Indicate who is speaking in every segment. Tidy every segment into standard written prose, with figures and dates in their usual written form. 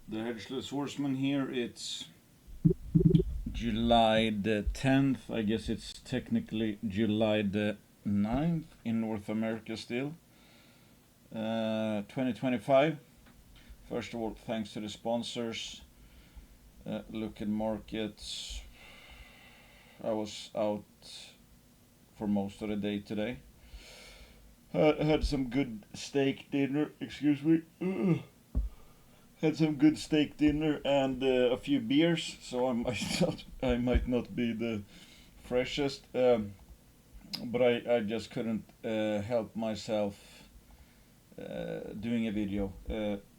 Speaker 1: The Hedgeless Horseman here. It's July the 10th. I guess it's technically July the 9th in North America still. 2025. First of all, thanks to the sponsors. Look at markets. I was out for most of the day today. Had some good steak dinner. Excuse me. Had some good steak dinner and a few beers, so I might not be the freshest, but I just couldn't help myself doing a video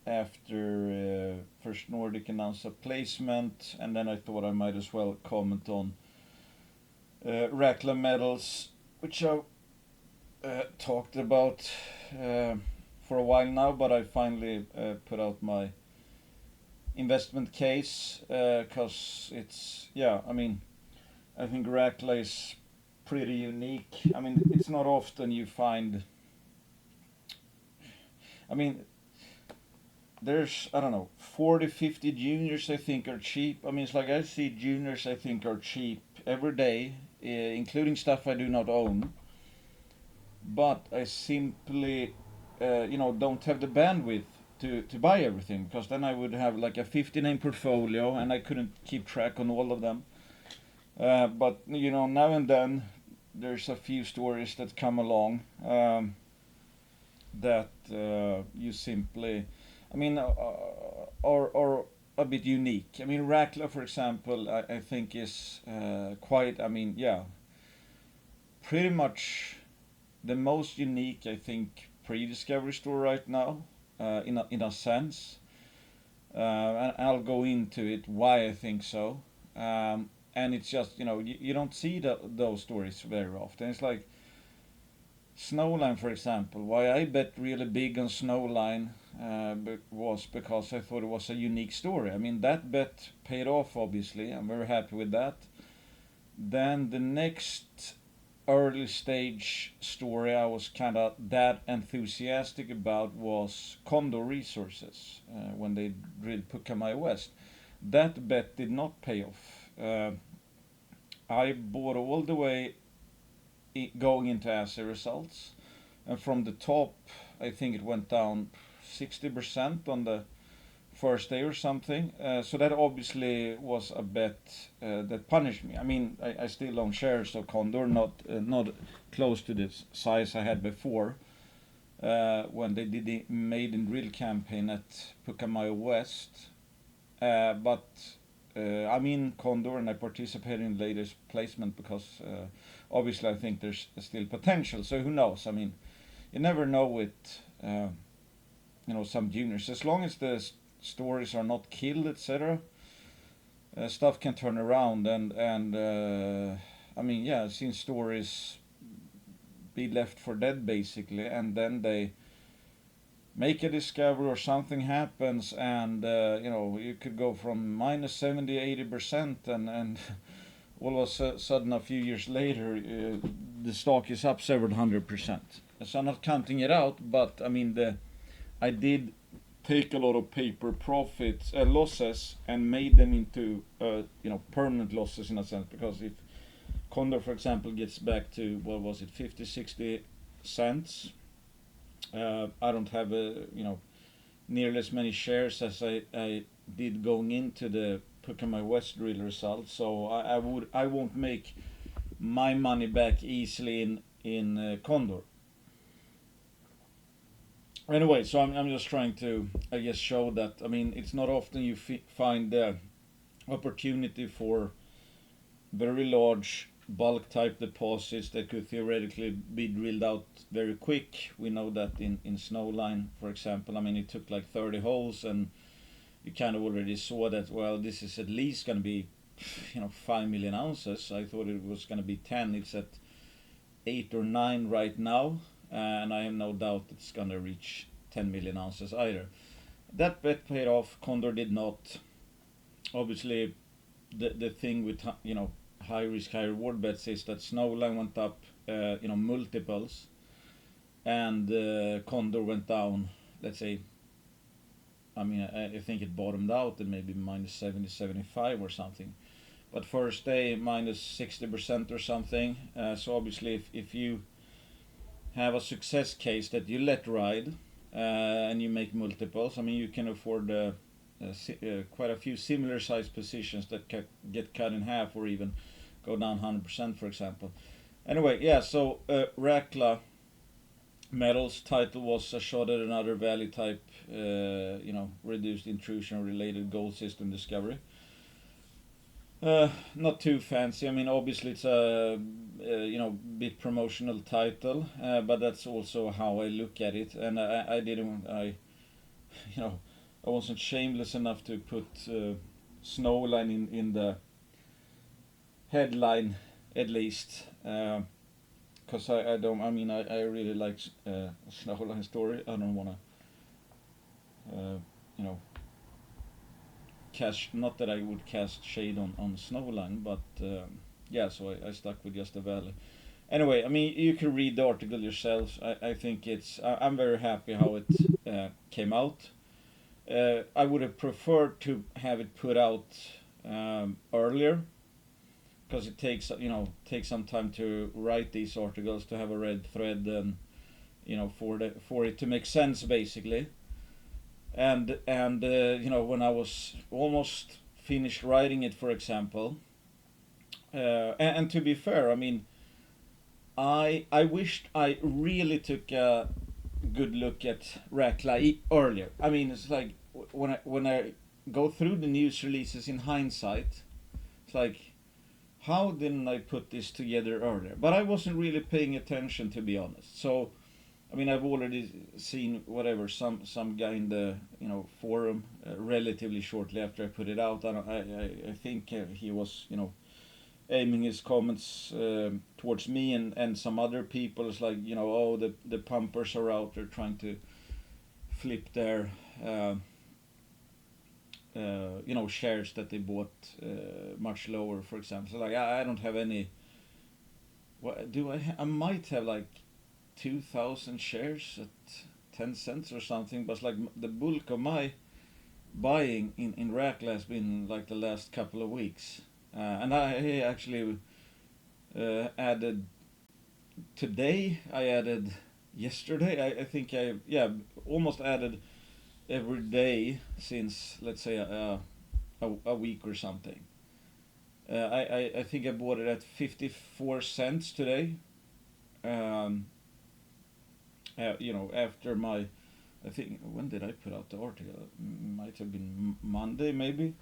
Speaker 1: after First Nordic announced a placement, and then I thought I might as well comment on Rackla metals, which I've talked about for a while now, but I finally put out my investment case because I think Rackla is pretty unique. I mean, it's not often you find. I mean, there's, I don't know, 40, 50 juniors I think are cheap. I mean, it's like I see juniors I think are cheap every day, including stuff I do not own. But I simply, don't have the bandwidth to buy everything, because then I would have like a 50 name portfolio and I couldn't keep track on all of them. But now and then there's a few stories that come along that you simply, I mean, are a bit unique. I mean, Rackla, for example, I think is quite. I mean, yeah, pretty much the most unique, I think, pre-discovery store right now, in a sense. And I'll go into it why I think so. And it's just you don't see those stories very often. It's like Snowline, for example. Why I bet really big on Snowline was because I thought it was a unique story. I mean, that bet paid off, obviously. I'm very happy with that. Then the next early stage story I was kind of that enthusiastic about was Condor Resources when they drilled Pucamay West. That bet did not pay off. I bought all the way going into assay results, and from the top, I think it went down 60% on the first day or something. So that obviously was a bet that punished me. I mean, I still own shares of Condor, not close to the size I had before when they did the maiden drill campaign at Pucamay West. But I'm in Condor and I participated in the latest placement because obviously I think there's still potential. So who knows? I mean, you never know with some juniors, as long as the stories are not killed, etc. Stuff can turn around, and I mean, yeah, I've seen stories be left for dead basically, and then they make a discovery or something happens, and you could go from minus 70, 80%, and all of a sudden a few years later the stock is up several 100%. So I'm not counting it out, but I mean I did take a lot of paper profits losses and made them into permanent losses in a sense, because if Condor, for example, gets back to what was it, 50, 60 cents, I don't have nearly as many shares as I did going into the Pucamay West drill results, so I won't make my money back easily in Condor. Anyway, so I'm just trying to, I guess, show that, I mean, it's not often you find the opportunity for very large bulk type deposits that could theoretically be drilled out very quick. We know that in Snowline, for example. I mean, it took like 30 holes, and you kind of already saw that, well, this is at least going to be 5 million ounces. I thought it was going to be 10. It's at 8 or 9 right now, and I have no doubt it's going to reach 10 million ounces either. That bet paid off. Condor did not. Obviously, the thing with high risk, high reward bets is that Snowline went up multiples, and Condor went down, let's say I mean, I think it bottomed out at maybe minus 70, 75 or something. But first day minus 60% or something. So obviously, if you have a success case that you let ride and you make multiples, I mean, you can afford quite a few similar sized positions that get cut in half or even go down 100%, for example. Anyway, yeah, so Rackla Metals title was a shot at another valley type, reduced intrusion related gold system discovery. Not too fancy. I mean, obviously it's a bit promotional title, but that's also how I look at it. And I didn't, you know, I wasn't shameless enough to put Snowline in the headline at least, because I don't. I mean, I really like Snowline story. I don't want to, you know, cast, not that I would cast shade on Snowline, but yeah, so I stuck with just the valley. Anyway, I mean, you can read the article yourselves. I think I'm very happy how it came out. I would have preferred to have it put out earlier, because it takes some time to write these articles, to have a red thread, and for it to make sense basically. And when I was almost finished writing it, for example, and to be fair, I mean, I wished I really took a good look at Rackla earlier. I mean, it's like when I go through the news releases in hindsight, it's like, how didn't I put this together earlier? But I wasn't really paying attention, to be honest. So I mean, I've already seen whatever some guy in the forum relatively shortly after I put it out. I think he was aiming his comments towards me and some other people. It's like, oh, the pumpers are out there trying to flip their shares that they bought much lower, for example. So like, I don't have any. What do I? I might have like 2,000 shares at 10 cents or something, but like the bulk of my buying in Rackla has been like the last couple of weeks. And I actually added today, I added yesterday, I think almost added every day since, let's say, a week or something. I think I bought it at 54 cents today. Um, after my, I think, when did I put out the article? Might have been Monday, maybe.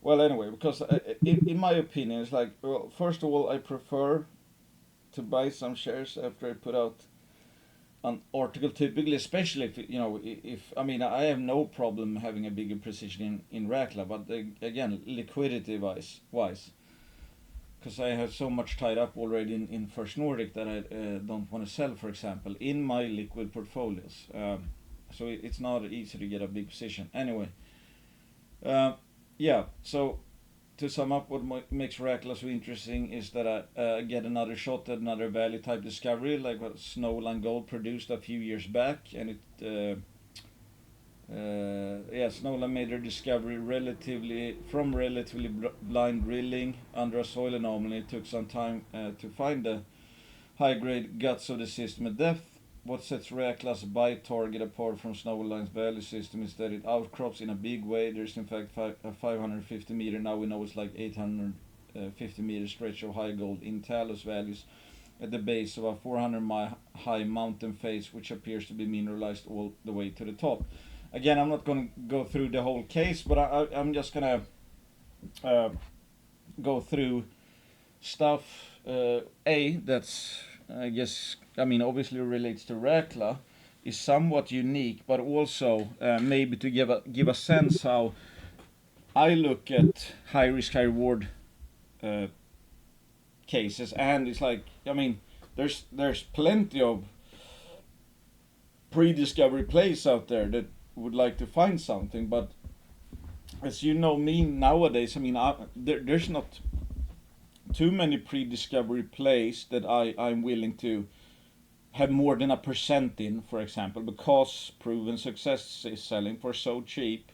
Speaker 1: Well, anyway, because in my opinion, it's like, well, first of all, I prefer to buy some shares after I put out an article, typically, especially if I mean, I have no problem having a bigger position in Rackla, but again, liquidity wise, because I have so much tied up already in First Nordic that I don't want to sell, for example, in my liquid portfolios. So it's not easy to get a big position. Anyway, yeah. So to sum up, what makes Rackla so interesting is that I get another shot at another value type discovery, like what Snowline Gold produced a few years back, and it. Snowline made their discovery from relatively blind drilling under a soil anomaly. It took some time to find the high-grade guts of the system at depth. What sets Rackla's bite target apart from Snowline's value system is that it outcrops in a big way. There's in fact a 550 meter, now we know it's like 850 meter stretch of high gold in talus values at the base of a 400-mile high mountain face, which appears to be mineralized all the way to the top. Again, I'm not going to go through the whole case, but I'm just going to go through stuff. That's, I guess, I mean, obviously relates to Rackla, is somewhat unique, but also maybe to give a sense how I look at high risk, high reward cases. And it's like, I mean, there's plenty of pre-discovery plays out there that would like to find something, but as you know me nowadays, I mean, there's not too many pre-discovery plays that I'm willing to have more than a percent in, for example, because proven success is selling for so cheap.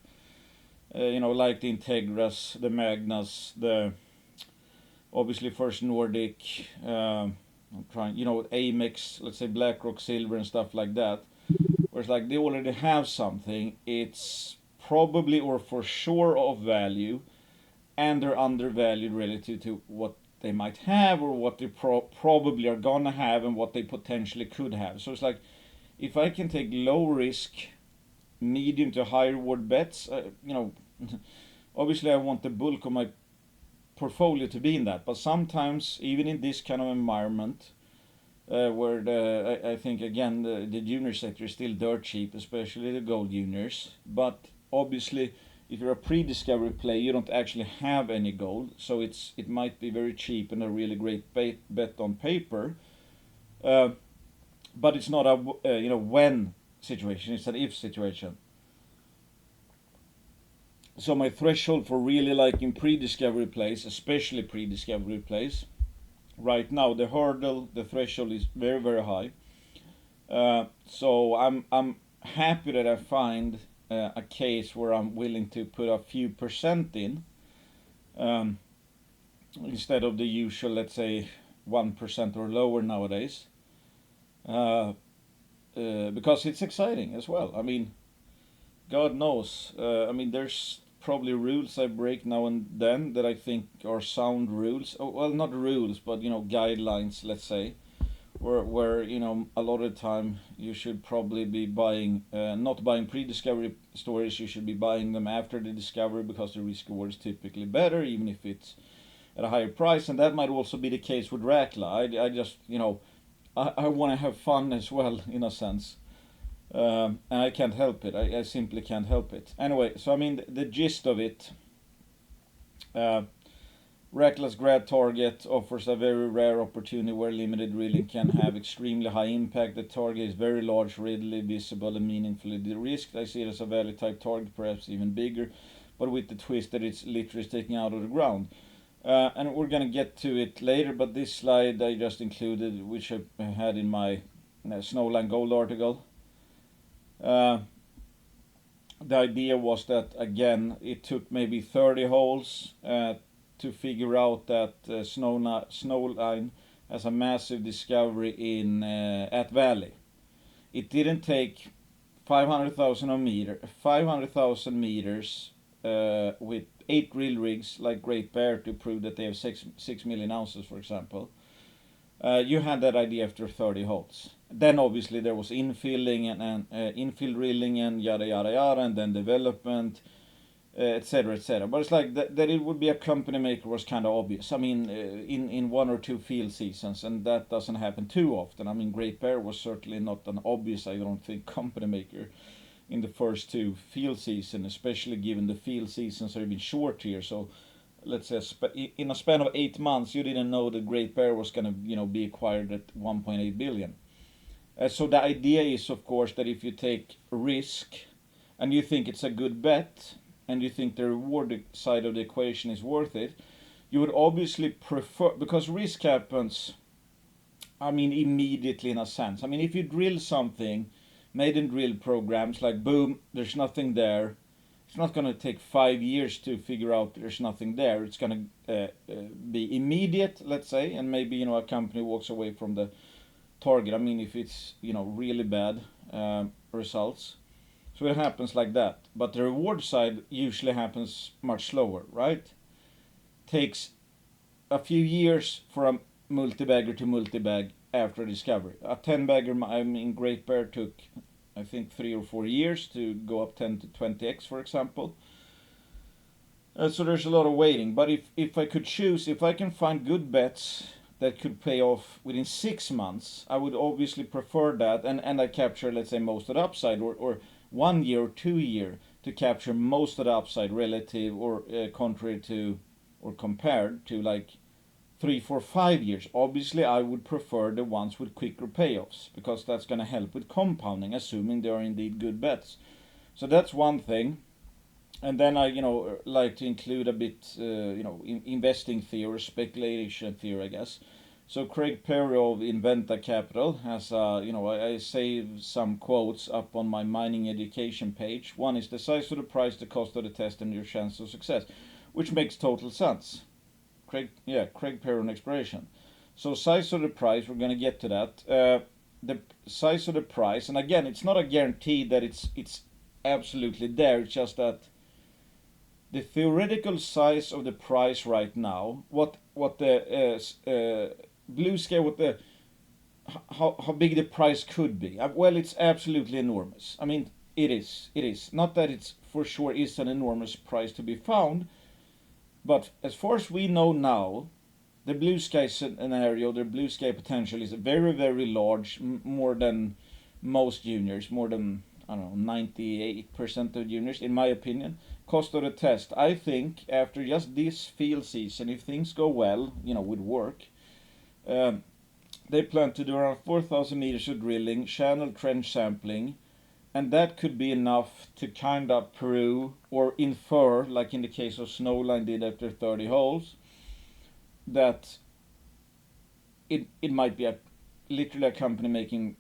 Speaker 1: Like the Integras, the Magnas, the obviously First Nordic, I'm trying, Amex, let's say BlackRock Silver and stuff like that. Whereas like they already have something, it's probably or for sure of value, and they're undervalued relative to what they might have or what they probably are gonna have and what they potentially could have. So it's like if I can take low risk, medium to high reward bets, obviously I want the bulk of my portfolio to be in that. But sometimes, even in this kind of environment, where I think again the junior sector is still dirt cheap, especially the gold juniors. But obviously, if you're a pre-discovery play, you don't actually have any gold, so it might be very cheap and a really great bet on paper. Uh, but it's not a when situation; it's an if situation. So my threshold for really liking pre-discovery plays, especially pre-discovery plays, right now the hurdle, the threshold is very very high. So I'm happy that I find a case where I'm willing to put a few percent in, um, instead of the usual, let's say, 1% or lower nowadays, uh, because it's exciting as well. I mean, God knows. I mean, there's probably rules I break now and then that I think are sound rules. Oh, well, not rules, but guidelines. Let's say where a lot of the time you should probably be buying, not buying pre-discovery stories. You should be buying them after the discovery because the risk reward is typically better, even if it's at a higher price. And that might also be the case with Rackla. I just I want to have fun as well in a sense. And I can't help it. I simply can't help it. Anyway, so I mean, the gist of it, uh, Reckless Grad Target offers a very rare opportunity where limited drilling can have extremely high impact. The target is very large, readily visible, and meaningfully de-risked. I see it as a value type target, perhaps even bigger, but with the twist that it's literally sticking out of the ground. And we're gonna get to it later, but this slide I just included, which I had in my Snowline Gold article. Uh, the idea was that again, it took maybe 30 holes to figure out that Snowline has a massive discovery in at Valley. It didn't take 500,000 meters with 8 drill rigs like Great Bear to prove that they have 6 million ounces, for example. You had that idea after 30 holes. Then obviously there was infilling and infill drilling and yada yada yada, and then development, etc. etc. But it's like that it would be a company maker was kind of obvious. I mean, in one or two field seasons, and that doesn't happen too often. I mean, Great Bear was certainly not an obvious, I don't think, company maker in the first two field seasons, especially given the field seasons are even short here. So let's say in a span of 8 months, you didn't know that Great Bear was going to be acquired at 1.8 billion. So the idea is, of course, that if you take risk and you think it's a good bet and you think the reward side of the equation is worth it, you would obviously prefer, because risk happens, I mean, immediately in a sense. I mean, if you drill something, maiden drill programs, like boom, there's nothing there. It's not going to take 5 years to figure out there's nothing there. It's going to be immediate, let's say, and maybe a company walks away from the target. I mean, if it's really bad results, so it happens like that. But the reward side usually happens much slower, right? Takes a few years for a multi-bagger to multi-bag after discovery. A 10-bagger, I mean, Great Bear took, I think, 3 or 4 years to go up 10 to 20x, for example. So there's a lot of waiting. But if I could choose, if I can find good bets that could pay off within 6 months, I would obviously prefer that, and I capture, let's say, most of the upside, or 1 year or 2 year to capture most of the upside relative or contrary to or compared to like 3, 4, 5 years. Obviously, I would prefer the ones with quicker payoffs because that's going to help with compounding, assuming they are indeed good bets. So that's one thing. And then I, like to include a bit, investing theory, speculation theory, I guess. So Craig Perry of Inventa Capital has, I saved some quotes up on my mining education page. One is the size of the price, the cost of the test, and your chance of success, which makes total sense. Craig Perry on exploration. So size of the price, we're going to get to that. The size of the price, and again, it's not a guarantee that it's absolutely there. It's just that the theoretical size of the price right now, what the blue scale, what the how big the price could be. Well, it's absolutely enormous. I mean, it is. It is not that it's for sure is an enormous price to be found, but as far as we know now, the blue sky scenario, the blue sky potential is very, very large, more than most juniors, more than, I don't know, 98% of juniors, in my opinion. Cost of the test, I think after just this field season, if things go well, with work, um, they plan to do around 4,000 meters of drilling, channel trench sampling, and that could be enough to kind of prove or infer, like in the case of Snowline did after 30 holes, that it might be literally a company making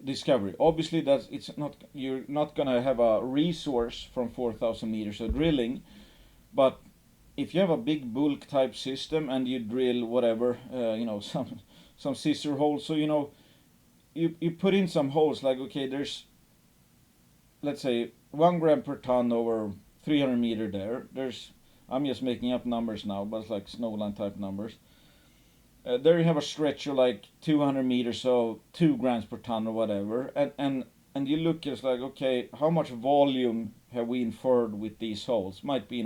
Speaker 1: discovery. Obviously, you're not gonna have a resource from 4,000 meters of drilling, but if you have a big bulk type system and you drill whatever, some scissor holes, so you put in some holes, like, okay, there's, let's say, 1 gram per ton over 300 meter there. I'm just making up numbers now, but it's like Snowline type numbers. There you have a stretch of like 200 meters, so 2 grams per ton or whatever, and you look, it's like, okay, how much volume have we inferred with these holes? Might be,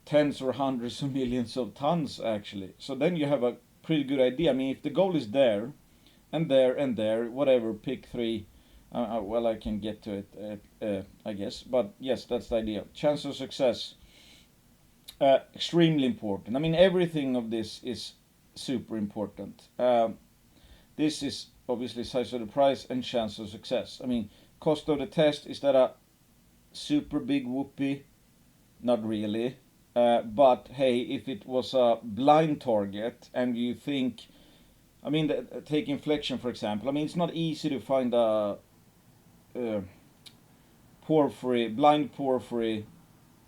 Speaker 1: tens or hundreds of millions of tons actually. So then you have a pretty good idea. I mean, if the goal is there and there and there, whatever, pick three. Well, I can get to it, I guess. But yes, that's the idea. Chance of success, extremely important. I mean, everything of this is super important. This is obviously size of the price and chance of success. I mean, cost of the test, is that a super big whoopee? Not really. But hey, if it was a blind target and you think, I mean, take inflection for example. I mean, it's not easy to find a blind porphyry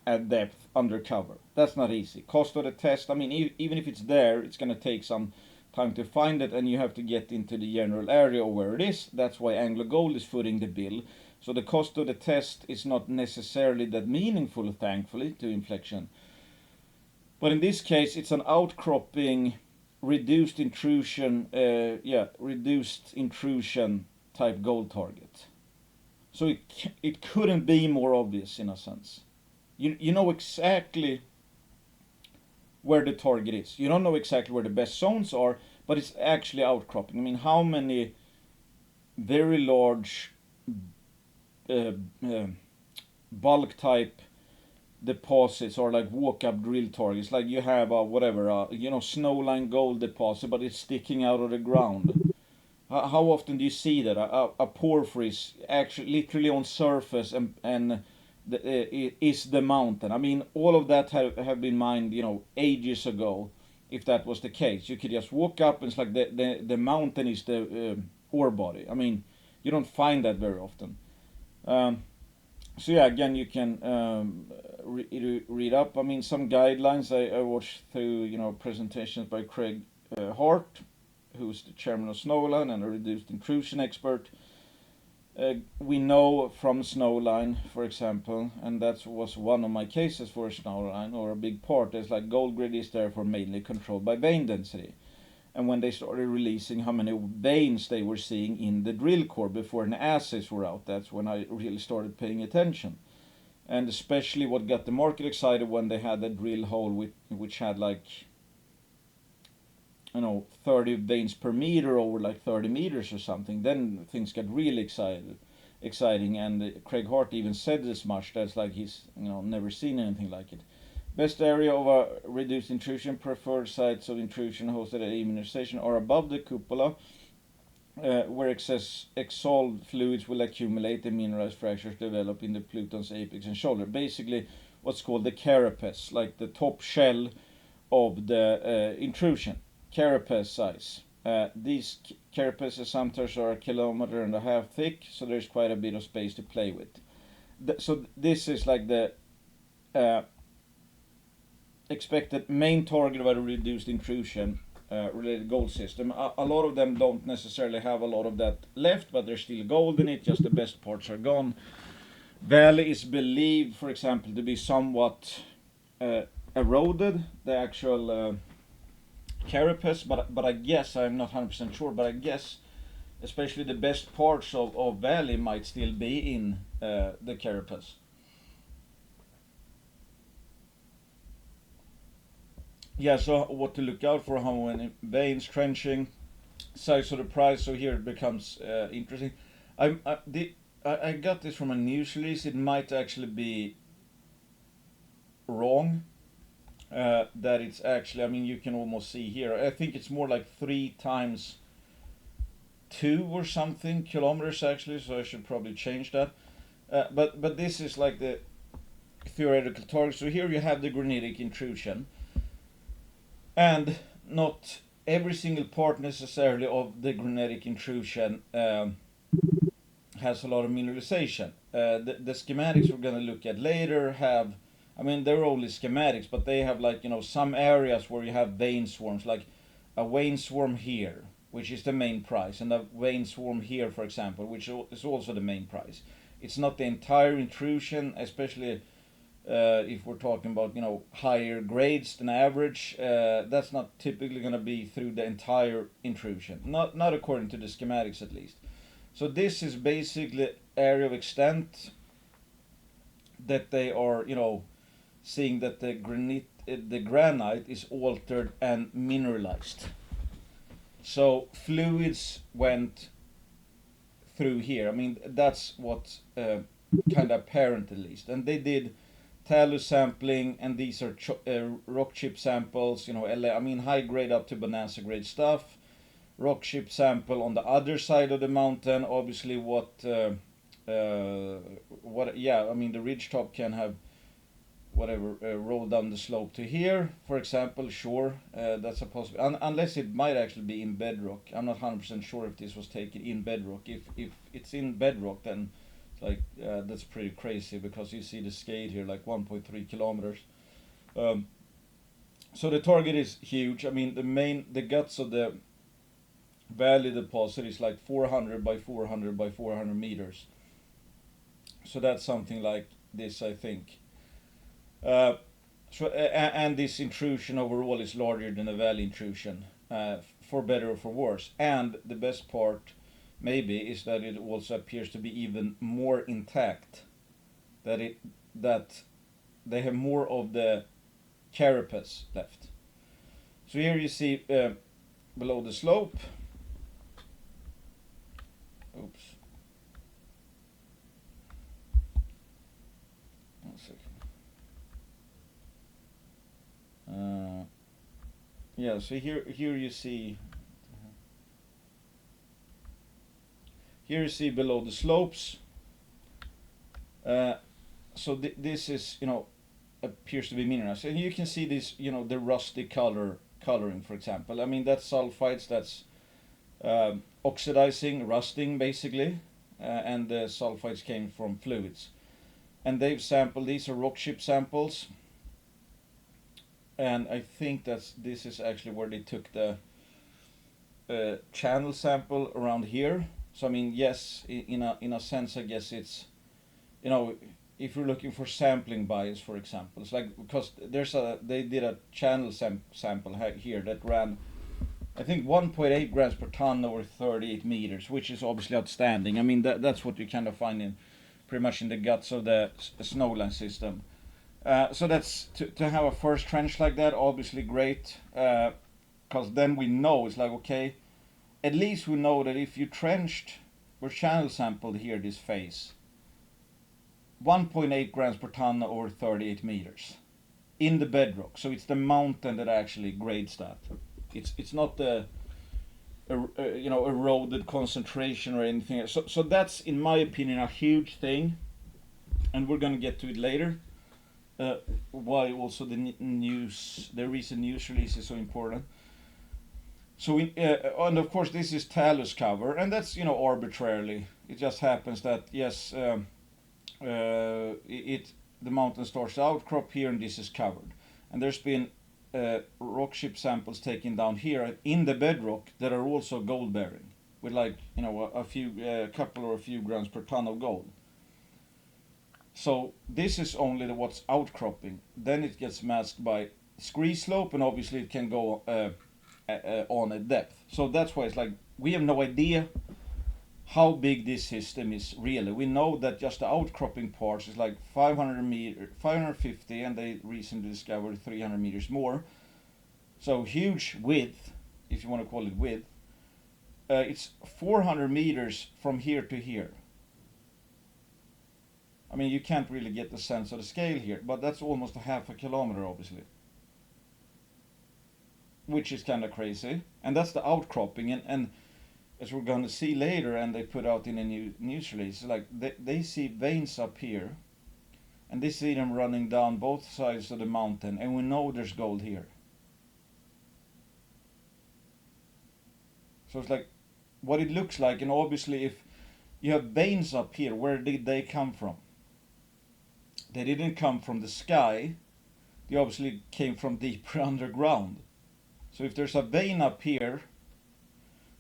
Speaker 1: at depth undercover. That's not easy. Cost of the test, I mean, even if it's there, it's going to take some time to find it, and you have to get into the general area of where it is. That's why Anglo Gold is footing the bill. So the cost of the test is not necessarily that meaningful, thankfully, to inflection. But in this case, it's an outcropping, reduced intrusion type gold target. So it couldn't be more obvious in a sense. You know exactly where the target is. You don't know exactly where the best zones are, but it's actually outcropping. I mean, how many very large bulk type deposits or like walk-up drill targets, like you have a Snowline gold deposit, but it's sticking out of the ground. How often do you see that a porphyry is actually literally on surface and is the mountain? I mean, all of that have been mined, ages ago. If that was the case, you could just walk up and it's like the mountain is the ore body. I mean, you don't find that very often. So yeah, again, you can read up. I mean, some guidelines I watched through presentations by Craig Hart, who's the chairman of Snowline and a reduced intrusion expert. We know from Snowline, for example, and that was one of my cases for Snowline, or a big part, is like gold grid is therefore mainly controlled by vein density. And when they started releasing how many veins they were seeing in the drill core before an assays were out, that's when I really started paying attention. And especially what got the market excited when they had a drill hole which had like 30 veins per meter over like 30 meters or something. Then things got really exciting, and Craig Hart even said as much. That's like he's never seen anything like it. Best area of a reduced intrusion, preferred sites of intrusion hosted at a mineralization are above the cupola, where excess exhaled fluids will accumulate and mineralized fractures develop in the Pluton's apex and shoulder. Basically, what's called the carapace, like the top shell of the intrusion, carapace size. These carapaces sometimes are a kilometer and a half thick, so there's quite a bit of space to play with. So this is like the uh, expected main target of a reduced intrusion related goal system. A lot of them don't necessarily have a lot of that left, but there's still gold in it, just the best parts are gone. Valley is believed, for example, to be somewhat eroded, the actual carapace, but I guess, I'm not 100% sure, but I guess especially the best parts of valley might still be in the carapace. Yeah, so what to look out for, how many veins, trenching, size of the price. So here it becomes interesting. I got this from a news release. It might actually be wrong. That it's actually, I mean, you can almost see here. I think it's more like 3 times 2 or something kilometers actually. So I should probably change that. But this is like the theoretical target. So here you have the granitic intrusion, and not every single part necessarily of the granitic intrusion has a lot of mineralization. The schematics we're going to look at later have, I mean, they're only schematics, but they have, like, some areas where you have vein swarms, like a vein swarm here, which is the main price, and a vein swarm here, for example, which is also the main price. It's not the entire intrusion, especially if we're talking about higher grades than average. That's not typically going to be through the entire intrusion, not according to the schematics at least. So this is basically area of extent that they are, seeing that the granite is altered and mineralized. So fluids went through here. I mean, that's what's kind of apparent at least. And they did talus sampling, and these are rock chip samples. I mean, high grade up to bonanza grade stuff. Rock chip sample on the other side of the mountain. Obviously, yeah, I mean, the ridge top can have whatever roll down the slope to here, for example. Sure, that's a possibility. Unless it might actually be in bedrock. I'm not 100% sure if this was taken in bedrock. If it's in bedrock, then like that's pretty crazy, because you see the scale here, like 1.3 kilometers. So the target is huge. I mean, the guts of the valley deposit is like 400 by 400 by 400 meters. So that's something like this, I think. And this intrusion overall is larger than the valley intrusion, for better or for worse. And the best part, maybe, is that it also appears to be even more intact. That they have more of the carapace left. So here you see below the slope. Oops. One second. Yeah, so here you see. Here you see below the slopes. So this is, appears to be mineralized, and you can see this, the rusty coloring, for example. I mean, that's sulfides. That's oxidizing, rusting, basically, and the sulfides came from fluids. And they've sampled, these are rock chip samples, and I think this is actually where they took the channel sample around here. So I mean, yes, in a sense, I guess it's, if you're looking for sampling bias, for example, it's like, because they did a channel sample here that ran, I think, 1.8 grams per ton over 38 meters, which is obviously outstanding. I mean, that's what you kind of find in pretty much in the guts of the snowline system. So that's to have a first trench like that, obviously great, because then we know, it's like, okay, at least we know that if you trenched or channel sampled here this phase, 1.8 grams per ton over 38 meters in the bedrock. So it's the mountain that actually grades that. It's not the eroded concentration or anything. So that's, in my opinion, a huge thing, and we're gonna get to it later. uh, why also the recent news release is so important. So and of course this is talus cover, and that's arbitrarily. It just happens that yes, it the mountain starts to outcrop here, and this is covered. And there's been rock chip samples taken down here in the bedrock that are also gold bearing, with like a few, couple or a few grams per ton of gold. So this is only what's outcropping. Then it gets masked by scree slope, and obviously it can go on a depth. So that's why it's like we have no idea how big this system is really. We know that just the outcropping parts is like 500 meter, 550, and they recently discovered 300 meters more. So huge width, if you want to call it width. It's 400 meters from here to here. I mean, you can't really get the sense of the scale here, but that's almost a half a kilometer, obviously, which is kind of crazy. And that's the outcropping, and as we're going to see later, and they put out in a new news release, like they see veins up here, and they see them running down both sides of the mountain, and we know there's gold here. So it's like what it looks like, and obviously if you have veins up here, where did they come from? They didn't come from the sky. They obviously came from deeper underground. So if there's a vein up here,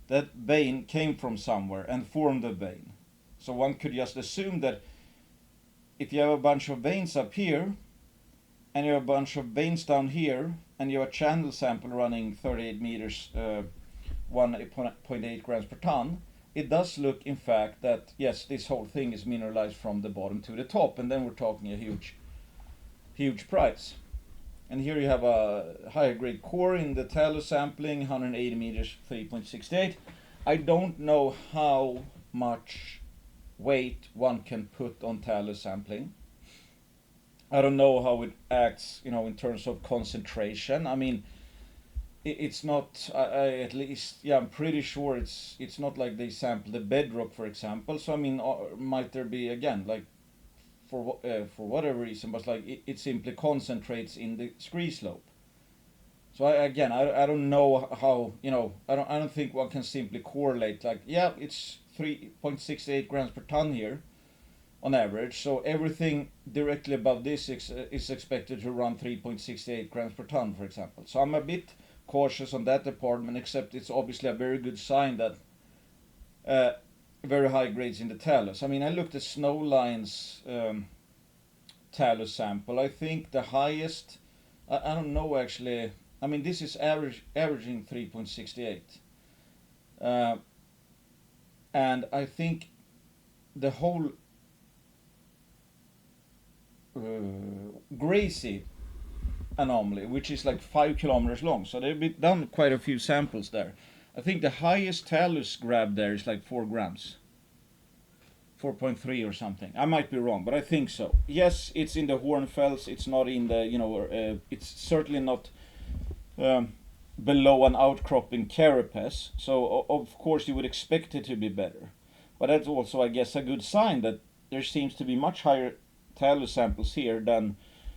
Speaker 1: that vein came from somewhere and formed a vein. So one could just assume that if you have a bunch of veins up here, and you have a bunch of veins down here, and you have a channel sample running 38 meters, 1.8 grams per ton, it does look, in fact, that yes, this whole thing is mineralized from the bottom to the top, and then we're talking a huge price. And here you have a higher grade core in the talus sampling, 180 meters, 3.68. I don't know how much weight one can put on talus sampling. I don't know how it acts, in terms of concentration. I mean, it's not. At least, yeah, I'm pretty sure it's not like they sample the bedrock, for example. So I mean, might there be again like for whatever reason, but like it simply concentrates in the scree slope. So I don't know how I don't think one can simply correlate like yeah it's 3.68 grams per ton here on average. So everything directly above this is expected to run 3.68 grams per ton, for example. So I'm a bit cautious on that department, except it's obviously a very good sign that very high grades in the talus. I mean, I looked at Snowline's talus sample. I think the highest, I don't know actually. I mean, this is averaging 3.68, and I think the whole Gracie anomaly, which is like 5 kilometers long. So they've done quite a few samples there. I think the highest talus grab there is like 4 grams, 4.3 or something. I might be wrong, but I think so. Yes, it's in the Hornfells. It's not in the it's certainly not below an outcropping carapace. So of course you would expect it to be better. But that's also, I guess, a good sign that there seems to be much higher talus samples here than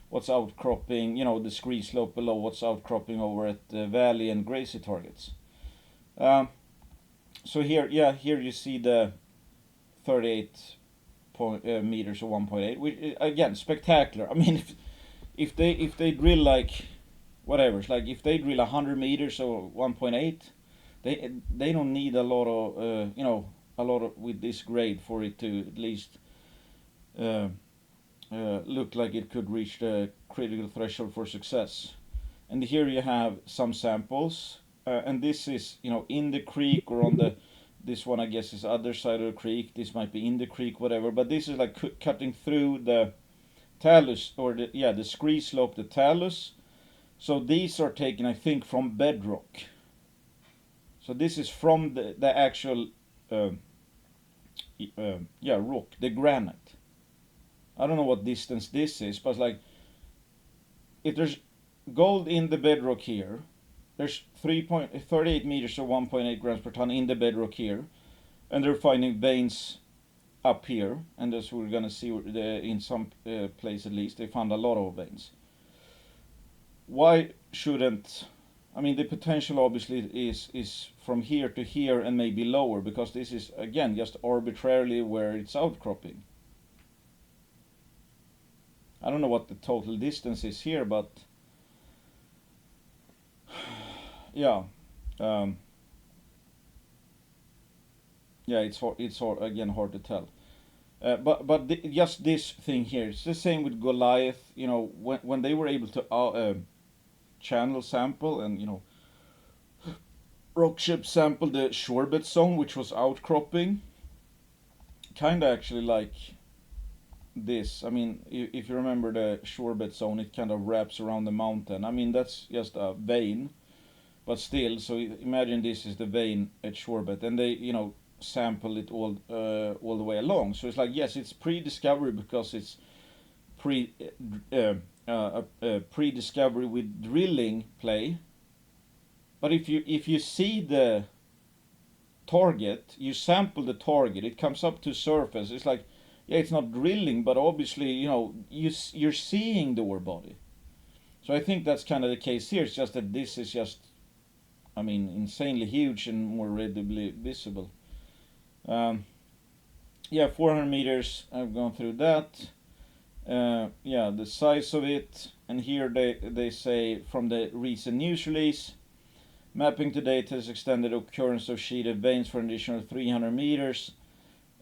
Speaker 1: what's outcropping, the scree slope below what's outcropping over at the Valley and Gracie targets. So here you see the 38 meters or 1.8, which again spectacular. I mean, if they drill like whatever, it's like if they drill 100 meters or 1.8, they don't need a lot of with this grade for it to at least look like it could reach the critical threshold for success. And here you have some samples, and this is in the creek or on the this one I guess is other side of the creek. This might be in the creek, whatever. But this is like cutting through the talus or the scree slope, the talus. So these are taken, I think, from bedrock. So this is from the actual rock, the granite. I don't know what distance this is, but like if there's gold in the bedrock here, there's 3.38 meters or 1.8 grams per ton in the bedrock here, and they're finding veins up here, and as we're gonna see in some place at least, they found a lot of veins. Why shouldn't, I mean, the potential obviously is from here to here and maybe lower, because this is again just arbitrarily where it's outcropping. I don't know what the total distance is here, but yeah, um, yeah, it's again hard to tell. But just this thing here, it's the same with Goliath. You know, when they were able to channel sample and rock chip sample the shorebed zone, which was outcropping, kind of actually like this. I mean, if you remember the shorebed zone, it kind of wraps around the mountain. I mean, that's just a vein, but still. So imagine this is the vein at shorebed, and they sample it all the way along. So it's like, yes, it's pre-discovery because it's pre pre-discovery with drilling play. But if you see the target, you sample the target, it comes up to surface. It's like, yeah, it's not drilling, but obviously you're seeing the ore body. So I think that's kind of the case here. It's just that this is just, I mean, insanely huge and more readily visible. Yeah, 400 meters. I've gone through that. Yeah, the size of it, and here they say from the recent news release, mapping to date has extended occurrence of sheeted veins for an additional 300 meters.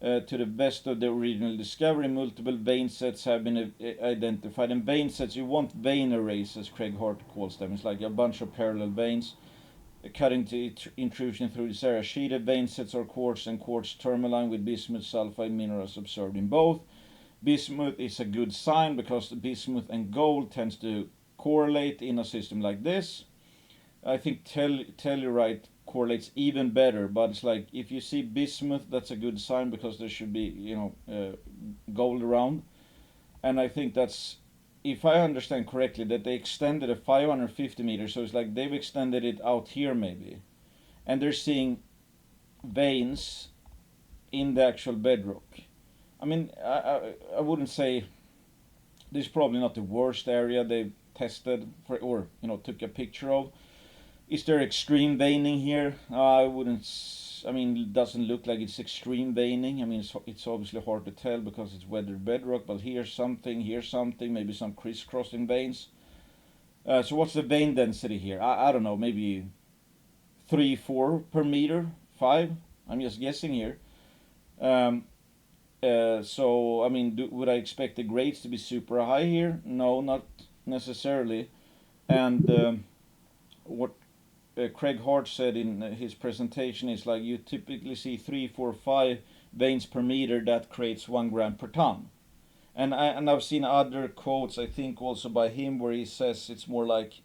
Speaker 1: To the best of the original discovery, multiple vein sets have been identified. And vein sets, you want vein arrays, as Craig Hart calls them. It's like a bunch of parallel veins cutting to intrusion through this area. Sheeted vein sets are quartz and quartz tourmaline with bismuth sulfide minerals observed in both. Bismuth is a good sign because bismuth and gold tends to correlate in a system like this. I think tellurite correlates even better, but it's like if you see bismuth, that's a good sign because there should be gold around. And I think that's, if I understand correctly, that they extended a 550 meters, so it's like they've extended it out here maybe, and they're seeing veins in the actual bedrock. I mean, I wouldn't say this is probably not the worst area they've tested for, or took a picture of. Is there extreme veining here? I wouldn't. I mean, it doesn't look like it's extreme veining. I mean, it's obviously hard to tell because it's weathered bedrock. But here's something, maybe some crisscrossing veins. So what's the vein density here? I don't know. Maybe 3, 4 per meter, 5. I'm just guessing here. So I mean, would I expect the grades to be super high here? No, not necessarily. And what Craig Hart said in his presentation is like you typically see 3, 4, 5 veins per meter that creates 1 gram per ton. And I've seen other quotes, I think also by him, where he says it's more like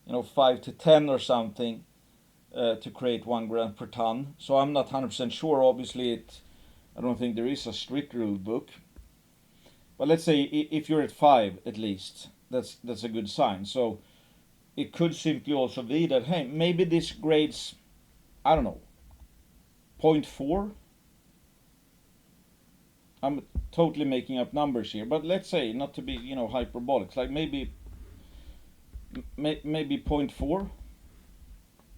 Speaker 1: 5 to 10 or something to create 1 gram per ton. So I'm not 100% sure. Obviously, I don't think there is a strict rule book. But let's say if you're at 5 at least, that's a good sign. So it could simply also be that, hey, maybe this grades, I don't know, 0.4. I'm totally making up numbers here, but let's say, not to be hyperbolic, it's like maybe 0.4,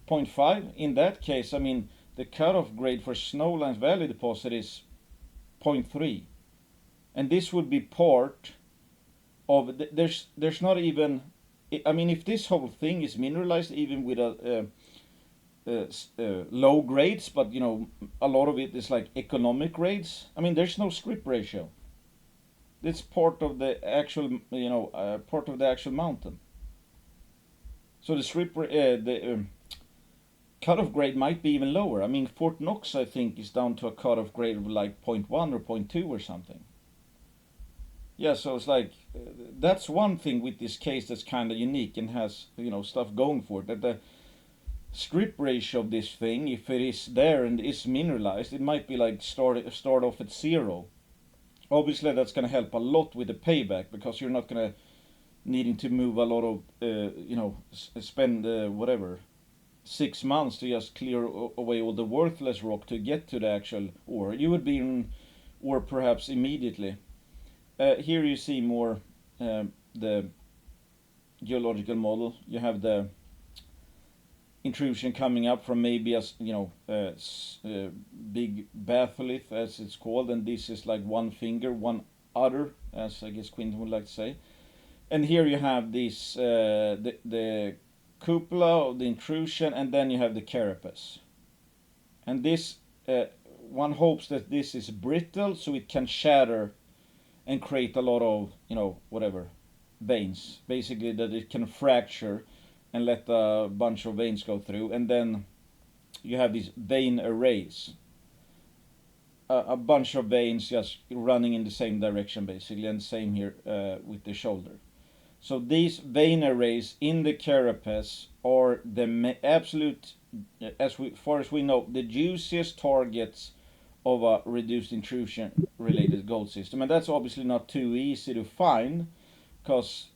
Speaker 1: 0.5. In that case, I mean, the cutoff grade for Snowlands Valley deposit is 0.3, and this would be part of there's not even, I mean, if this whole thing is mineralized, even with low grades, but a lot of it is like economic grades. I mean, there's no strip ratio. It's part of the actual, part of the actual mountain. So the cutoff grade might be even lower. I mean, Fort Knox, I think, is down to a cutoff grade of like 0.1 or 0.2 or something. Yeah, so it's like that's one thing with this case that's kind of unique and has stuff going for it. That the strip ratio of this thing, if it is there and is mineralized, it might be like start off at 0. Obviously, that's going to help a lot with the payback because you're not going to needing to move a lot of spend whatever 6 months to just clear away all the worthless rock to get to the actual ore. You would be or perhaps immediately. Here you see more the geological model. You have the intrusion coming up from maybe a big batholith, as it's called, and this is like one finger, one udder, as I guess Quinton would like to say. And here you have this the cupola of the intrusion, and then you have the carapace. And this one hopes that this is brittle, so it can shatter and create a lot of whatever veins. Basically, that it can fracture and let a bunch of veins go through, and then you have these vein arrays. A bunch of veins just running in the same direction, basically, and same here with the shoulder. So these vein arrays in the carapace are the absolute, far as we know, the juiciest targets of a reduced intrusion related gold system. And that's obviously not too easy to find, because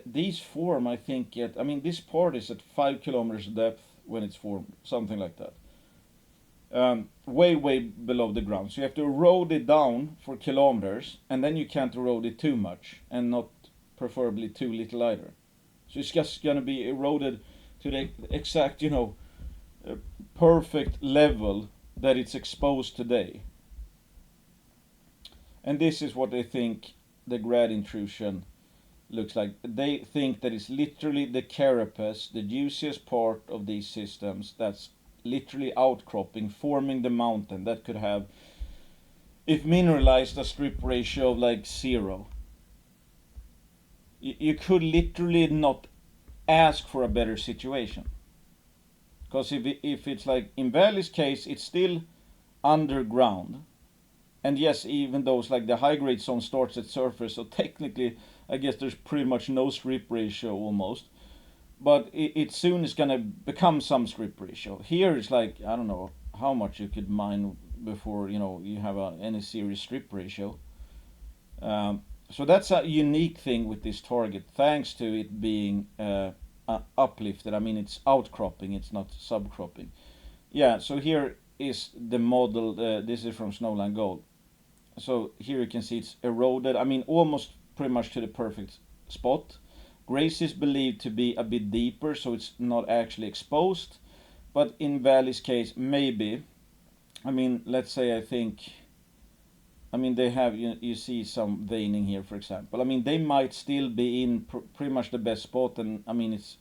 Speaker 1: these form, I think, this part is at 5 kilometers depth when it's formed, something like that. Way below the ground. So you have to erode it down for kilometers, and then you can't erode it too much, and not preferably too little either. So it's just going to be eroded to the exact, perfect level that it's exposed today. And this is what they think the grad intrusion looks like. They think that it's literally the carapace, the juiciest part of these systems, that's literally outcropping, forming the mountain that could have, if mineralized, a strip ratio of like 0. You could literally not ask for a better situation. Because if it's like in Valley's case, it's still underground. And yes, even though it's like the high grade zone starts at surface, so technically, I guess there's pretty much no strip ratio almost. But it soon is going to become some strip ratio. Here it's like, I don't know how much you could mine before you have any serious strip ratio. So that's a unique thing with this target, thanks to it being uplifted. It's outcropping, it's not subcropping. Yeah, so here is the model. This is from Snowline Gold. So here you can see it's eroded. Almost pretty much to the perfect spot. Grace is believed to be a bit deeper, so it's not actually exposed. But in Valley's case, maybe. Let's say I think. They have, you see some veining here, for example. They might still be in pretty much the best spot, and it's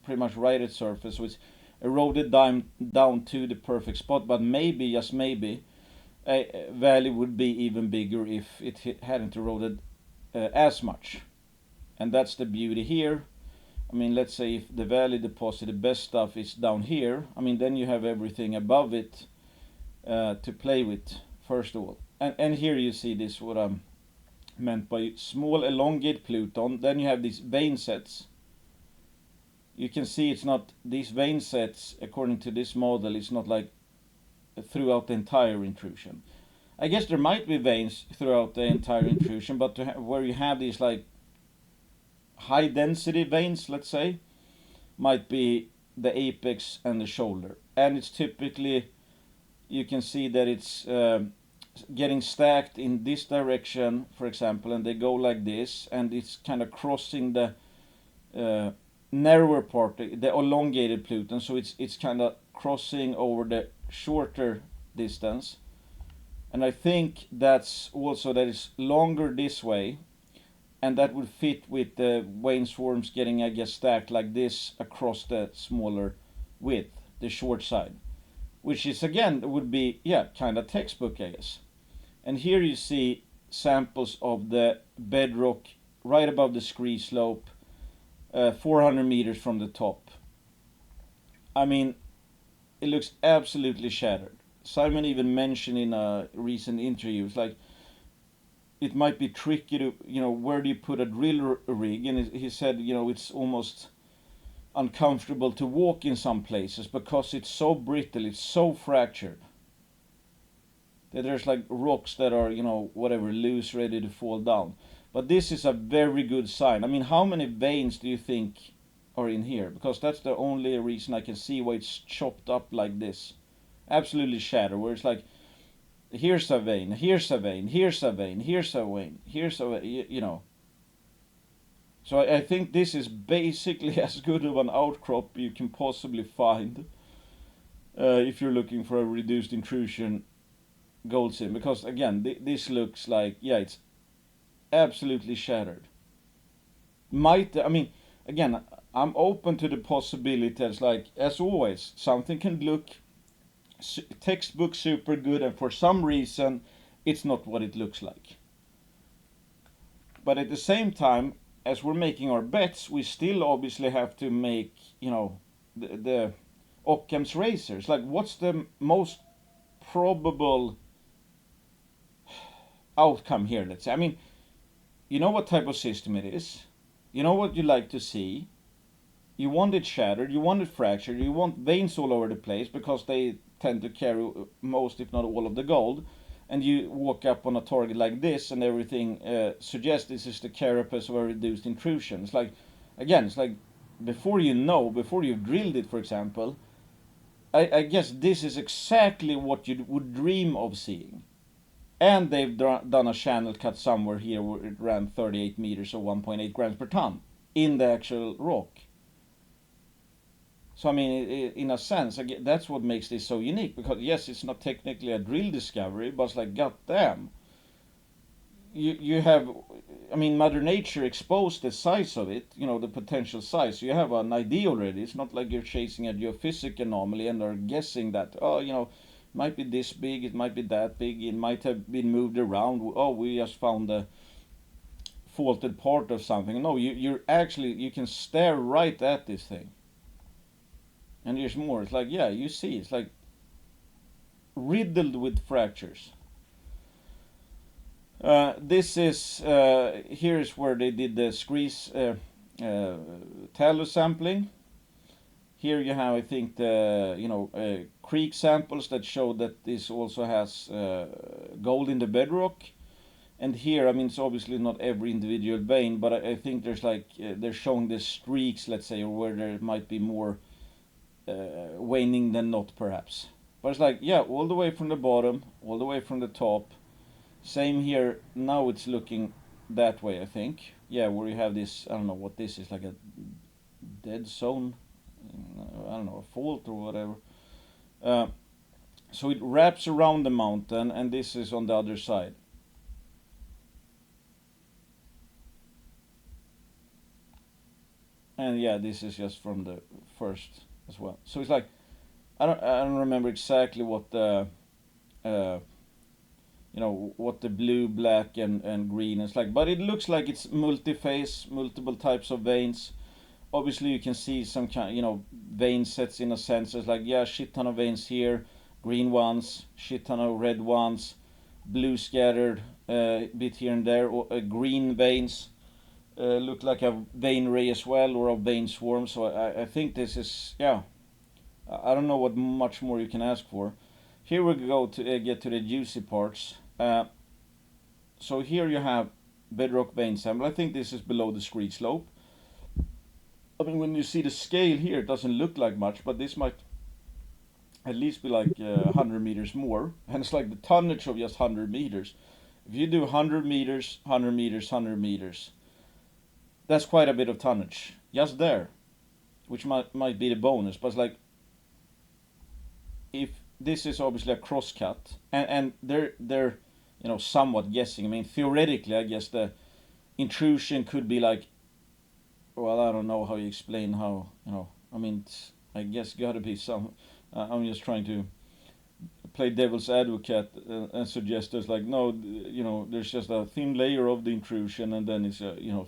Speaker 1: pretty much right at surface, so it's eroded down to the perfect spot. But maybe, just maybe, a valley would be even bigger if it hadn't eroded as much. And that's the beauty here. Let's say if the valley deposit, the best stuff is down here, then you have everything above it to play with, first of all. And here you see this, what I'm meant by small elongate pluton. Then you have these vein sets. You can see it's not, these vein sets, according to this model, it's not like throughout the entire intrusion. I guess there might be veins throughout the entire intrusion, but where you have these like high density veins, let's say, might be the apex and the shoulder. And it's typically, you can see that it's getting stacked in this direction, for example, and they go like this, and it's kind of crossing the narrower part, the elongated pluton, so it's kind of crossing over the shorter distance. And I think that's also that it's longer this way, and that would fit with the vein swarms getting, I guess, stacked like this across the smaller width, the short side, which is again would be kind of textbook, I guess. And here you see samples of the bedrock right above the scree slope, 400 meters from the top. It looks absolutely shattered. Simon even mentioned in a recent interview, it's like it might be tricky to, where do you put a drill rig? And he said, it's almost uncomfortable to walk in some places because it's so brittle, it's so fractured. That there's like rocks that are, whatever, loose, ready to fall down. But this is a very good sign. How many veins do you think are in here? Because that's the only reason I can see why it's chopped up like this. Absolutely shattered, where it's like, here's a vein, here's a vein, here's a vein, here's a vein, here's a vein, you know. So I think this is basically as good of an outcrop you can possibly find if you're looking for a reduced intrusion gold seam, because again this looks like, yeah, it's absolutely shattered. Might, I mean, again, I'm open to the possibilities, like as always something can look textbook super good and for some reason it's not what it looks like. But at the same time, as we're making our bets, we still obviously have to make, you know, the Occam's razors. Like, what's the most probable outcome here? Let's say. I mean, you know what type of system it is. You know what you like to see. You want it shattered. You want it fractured. You want veins all over the place because they tend to carry most, if not all, of the gold. And you walk up on a target like this, and everything suggests this is the carapace of a reduced intrusion. It's like, again, it's like before you know, before you've drilled it, for example, I guess this is exactly what you would dream of seeing. And they've done a channel cut somewhere here where it ran 38 meters or 1.8 grams per ton in the actual rock. So I mean, in a sense, that's what makes this so unique. Because yes, it's not technically a drill discovery, but it's like, goddamn, you have, I mean, Mother Nature exposed the size of it, you know, the potential size. So you have an idea already. It's not like you're chasing a geophysical anomaly and are guessing that, oh, you know, it might be this big, it might be that big, it might have been moved around. Oh, we just found the faulted part of something. No, you're actually, you can stare right at this thing. And there's more. It's like, yeah, you see, it's like riddled with fractures. This is here's where they did the Screes talus sampling. Here you have, I think, the creek samples that show that this also has gold in the bedrock. And here, I mean, it's obviously not every individual vein, but I think there's like they're showing the streaks, let's say, or where there might be more waning than not, perhaps. But it's like, yeah, all the way from the bottom, all the way from the top. Same here. Now it's looking that way, I think. Yeah, where you have this, I don't know what this is, like a dead zone. I don't know, a fault or whatever. Uh, so it wraps around the mountain, and this is on the other side. And yeah, this is just from the first as well. So it's like, I don't remember exactly what the what the blue, black, and green is like, but it looks like it's multi-phase, multiple types of veins. Obviously, you can see some kind, vein sets in a sense. It's like, yeah, shit ton of veins here, green ones, shit ton of red ones, blue scattered a bit here and there, or green veins look like a vein ray as well, or a vein swarm. So I think this is, yeah, I don't know what much more you can ask for. Here we go to get to the juicy parts. So here you have bedrock vein sample. I think this is below the screed slope. I mean, when you see the scale here, it doesn't look like much, but this might at least be like 100 meters more. And it's like the tonnage of just 100 meters. If you do 100 meters, 100 meters, 100 meters, that's quite a bit of tonnage just there, which might be the bonus. But it's like, if this is obviously a crosscut, and they're somewhat guessing. I mean, theoretically, I guess the intrusion could be like, well, I don't know how you explain how, I mean, I guess got to be some. I'm just trying to play devil's advocate and suggest there's like, no, there's just a thin layer of the intrusion, and then it's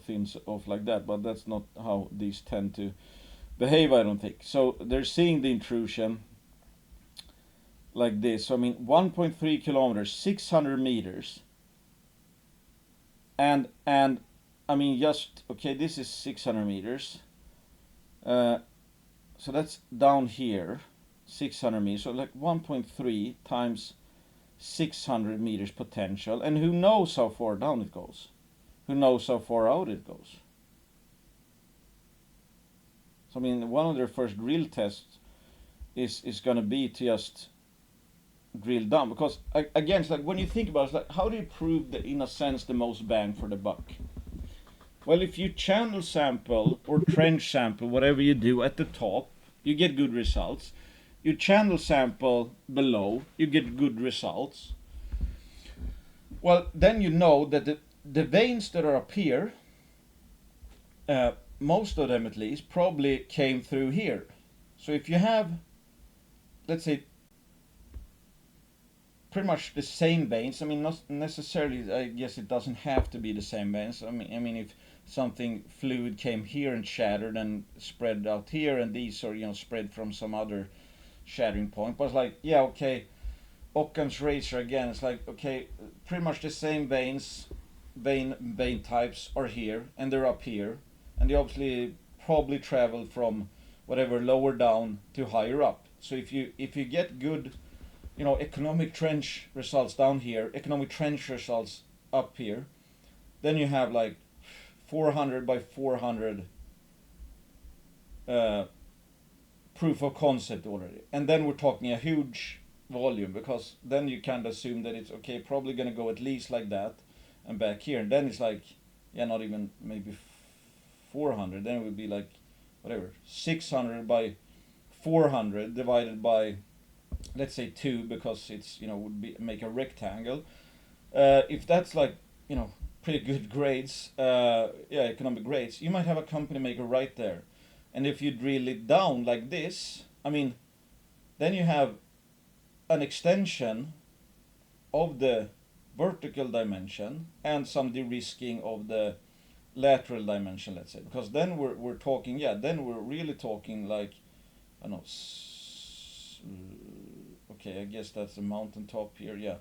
Speaker 1: thins off like that. But that's not how these tend to behave, I don't think. So they're seeing the intrusion like this. So I mean, 1.3 kilometers, 600 meters, and I mean, just okay. This is 600 meters. So that's down here, 600 meters. So like 1.3 times 600 meters potential, and who knows how far down it goes? Who knows how far out it goes? So I mean, one of their first drill tests is going to be to just drill down, because again, it's like when you think about it, it's like how do you prove that in a sense the most bang for the buck? Well, if you channel sample or trench sample, whatever you do at the top, you get good results. You channel sample below, you get good results. Well, then you know that the veins that are up here, most of them at least, probably came through here. So if you have, let's say, pretty much the same veins. I mean, not necessarily. I guess it doesn't have to be the same veins. I mean, if something fluid came here and shattered and spread out here, and these are spread from some other shattering point. But it's like, yeah, okay, Occam's razor again. It's like, okay, pretty much the same veins, vein types are here, and they're up here, and they obviously probably travel from whatever lower down to higher up. So if you get good economic trench results down here, economic trench results up here, then you have like 400 by 400 proof of concept already. And then we're talking a huge volume, because then you can assume that it's okay, probably going to go at least like that and back here. And then it's like, yeah, not even maybe 400. Then it would be like, whatever, 600 by 400 divided by, let's say 2, because it's would be make a rectangle. If that's like pretty good grades, yeah, economic grades, you might have a company maker right there. And if you drill it down like this, I mean, then you have an extension of the vertical dimension and some de-risking of the lateral dimension, let's say, because then we're talking, yeah, then we're really talking like, I don't know, okay, I guess that's the mountaintop here, yeah.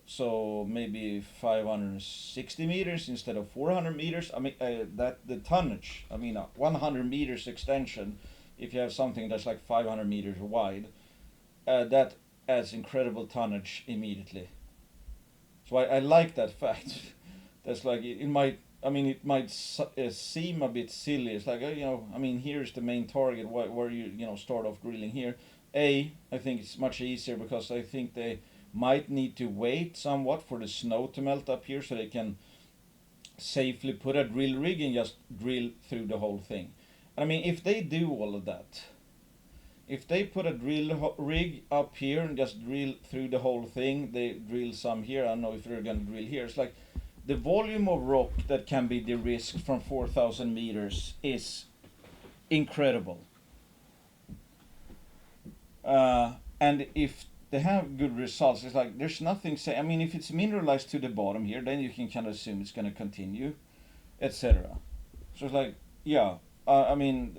Speaker 1: So maybe 560 meters instead of 400 meters. I mean, that the tonnage. I mean, 100 meters extension. If you have something that's like 500 meters wide, that adds incredible tonnage immediately. So I like that fact. That's like it might. I mean, it might seem a bit silly. It's like I mean, here's the main target. Where you start off drilling here. I think it's much easier because I think they might need to wait somewhat for the snow to melt up here so they can safely put a drill rig and just drill through the whole thing. I mean, if they do all of that, if they put a drill rig up here and just drill through the whole thing, they drill some here, I don't know if they're going to drill here, it's like the volume of rock that can be de-risked from 4,000 meters is incredible. And if they have good results, it's like there's nothing say. I mean, if it's mineralized to the bottom here, then you can kind of assume it's going to continue, etc. So it's like, yeah, I mean,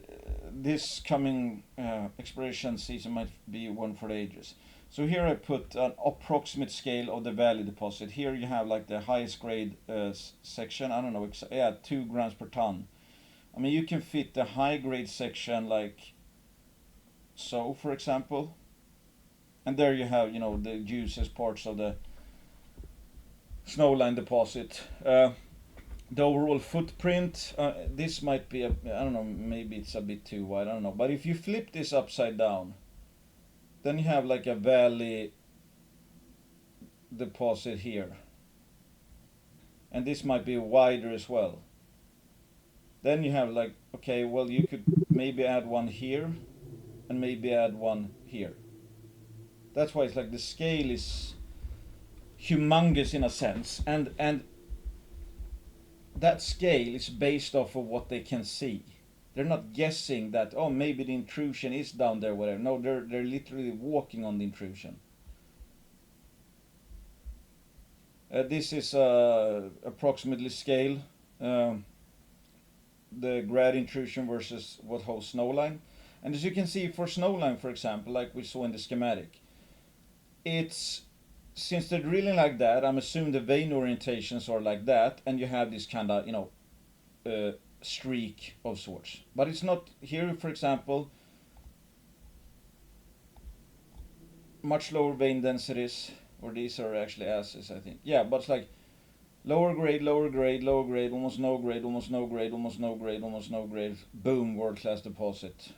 Speaker 1: this coming exploration season might be one for the ages. So here I put an approximate scale of the valley deposit. Here you have like the highest grade section. I don't know, yeah, 2 grams per ton. I mean, you can fit the high grade section like so, for example. And there you have, the juiciest parts of the snowline deposit. The overall footprint, this might be, I don't know, maybe it's a bit too wide, I don't know. But if you flip this upside down, then you have like a valley deposit here. And this might be wider as well. Then you have like, okay, well, you could maybe add one here and maybe add one here. That's why it's like the scale is humongous in a sense, and that scale is based off of what they can see. They're not guessing that maybe the intrusion is down there, whatever. No, they're literally walking on the intrusion. This is approximately scale, the grad intrusion versus what holds snowline. And as you can see for snowline, for example, like we saw in the schematic, it's, since they're drilling like that, I'm assuming the vein orientations are like that, and you have this kind of streak of sorts. But it's not here, for example, much lower vein densities, or these are actually asses, I think. Yeah, but it's like lower grade, lower grade, lower grade, almost no grade, almost no grade, almost no grade, almost no grade, boom, world class deposit.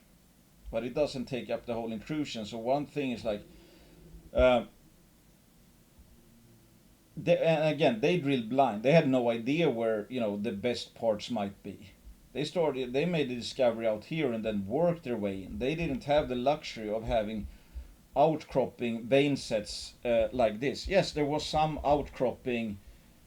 Speaker 1: But it doesn't take up the whole intrusion. So one thing is like, And again, they drilled blind. They had no idea where the best parts might be. They made the discovery out here and then worked their way in. They didn't have the luxury of having outcropping vein sets like this. Yes, there was some outcropping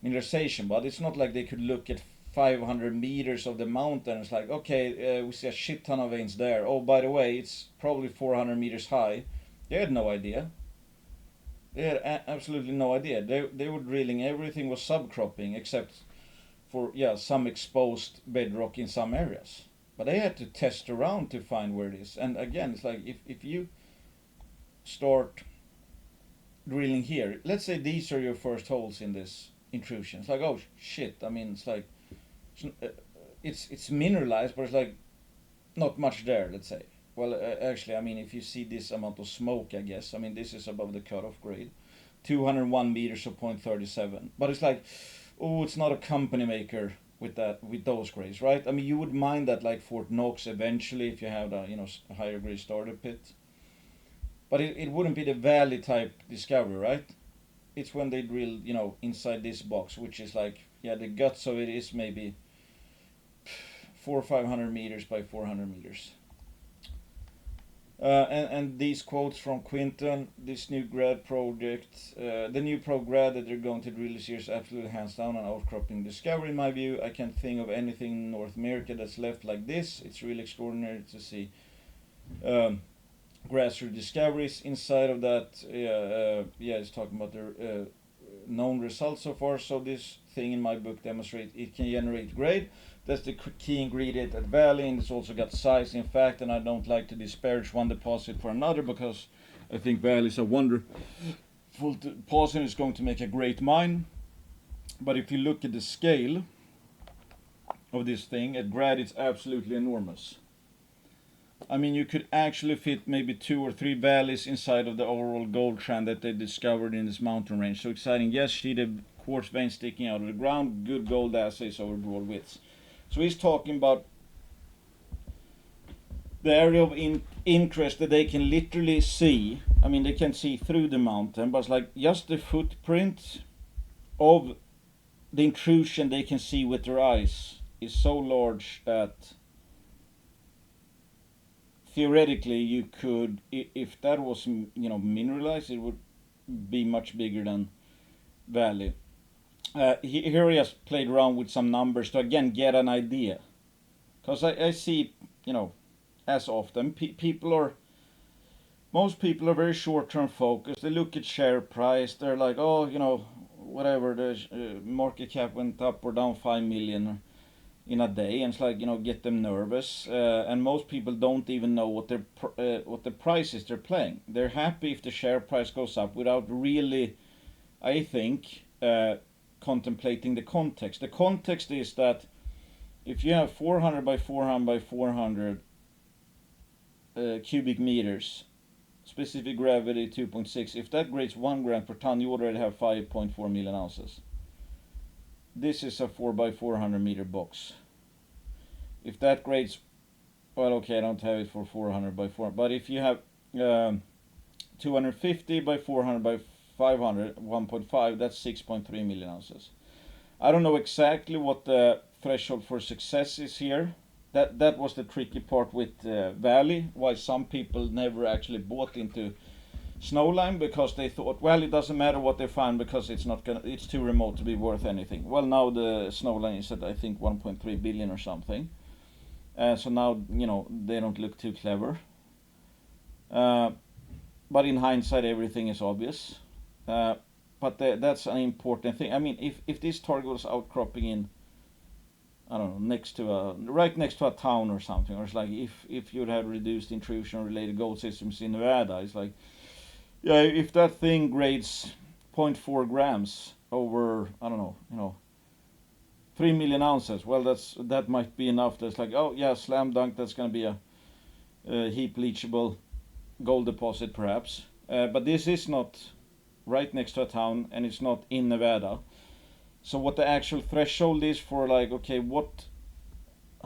Speaker 1: mineralization, but it's not like they could look at 500 meters of the mountain. It's like, okay, we see a shit ton of veins there. Oh, by the way, it's probably 400 meters high. They had no idea. They had absolutely no idea. They were drilling, everything was subcropping except for, yeah, some exposed bedrock in some areas. But they had to test around to find where it is. And again, it's like if you start drilling here, let's say these are your first holes in this intrusion. It's like, oh shit, I mean, it's like, it's mineralized, but it's like not much there, let's say. Well, actually, I mean, if you see this amount of smoke, I guess, I mean, this is above the cutoff grade. 201 meters of 0.37. But it's like, oh, it's not a company maker with those grades, right? I mean, you would mine that like Fort Knox eventually if you have a higher grade starter pit. But it wouldn't be the valley type discovery, right? It's when they drill, inside this box, which is like, yeah, the guts of it is maybe 400 or 500 meters by 400 meters. And these quotes from Quinton, this new grad project, the new pro grad that they're going to drill this year is absolutely hands down an outcropping discovery in my view. I can't think of anything in North America that's left like this. It's really extraordinary to see grassroots discoveries. Inside of that, it's talking about their known results so far. So this thing in my book demonstrates it can generate grade. That's the key ingredient at Valley, and it's also got size, in fact, and I don't like to disparage one deposit for another because I think Valley is a wonderful deposit and it's going to make a great mine. But if you look at the scale of this thing, at grad it's absolutely enormous. I mean, you could actually fit maybe 2 or 3 valleys inside of the overall gold trend that they discovered in this mountain range. So exciting. Yes, sheeted quartz veins sticking out of the ground, good gold assays over broad widths. So he's talking about the area of interest that they can literally see. I mean, they can see through the mountain, but it's like just the footprint of the intrusion they can see with their eyes is so large that theoretically you could, if that was mineralized, it would be much bigger than Valley. Here he has played around with some numbers to again get an idea, because I see, as often most people are very short-term focused. They look at share price. They're like, oh, whatever, the market cap went up or down 5 million in a day, and it's like, get them nervous. And most people don't even know what the price is they're playing. They're happy if the share price goes up without really, I think, contemplating the context. The context is that if you have 400 by 400 by 400 cubic meters, specific gravity 2.6, if that grades 1 gram per ton, you already have 5.4 million ounces. This is a 4 by 400 meter box. If that grades, well, okay, I don't have it for 400 by 400, but if you have 250 by 400 by 500, 1.5, that's 6.3 million ounces. I don't know exactly what the threshold for success is here. That was the tricky part with Valley, why some people never actually bought into Snowline, because they thought, well, it doesn't matter what they find because it's too remote to be worth anything. Well, now the Snowline is at, I think, 1.3 billion or something. So now, they don't look too clever. But in hindsight, everything is obvious. But that's an important thing. I mean, if this target was outcropping in, I don't know, right next to a town or something, or it's like if you'd had reduced intrusion related gold systems in Nevada, it's like, yeah, if that thing grades 0.4 grams over, I don't know, 3 million ounces, well, that might be enough. That's like, oh yeah, slam dunk, that's going to be a heap leachable gold deposit perhaps. But this is not right next to a town, and it's not in Nevada. So what the actual threshold is for, like, okay,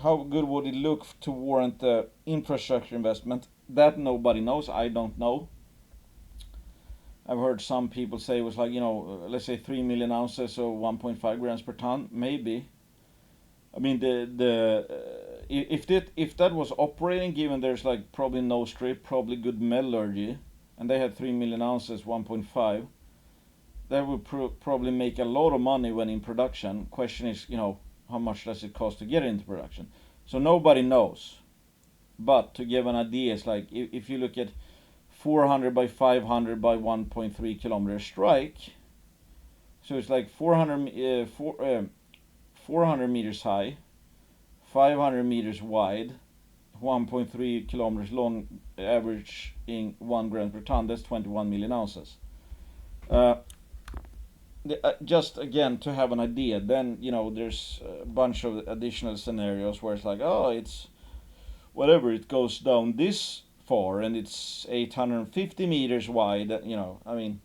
Speaker 1: how good would it look to warrant the infrastructure investment? That nobody knows. I don't know. I've heard some people say it was like, let's say 3 million ounces or 1.5 grams per ton, maybe. I mean, if that was operating, given there's like probably no strip, probably good metallurgy, and they had 3 million ounces, 1.5, that would probably make a lot of money when in production. Question is, how much does it cost to get into production? So nobody knows. But to give an idea, it's like if you look at 400 by 500 by 1.3 kilometer strike, so it's like 400 meters high, 500 meters wide, 1.3 kilometers long, averaging 1 gram per ton. That's 21 million ounces. Just again to have an idea, then there's a bunch of additional scenarios where it's like, oh, it's whatever, it goes down this far and it's 850 meters wide. I mean,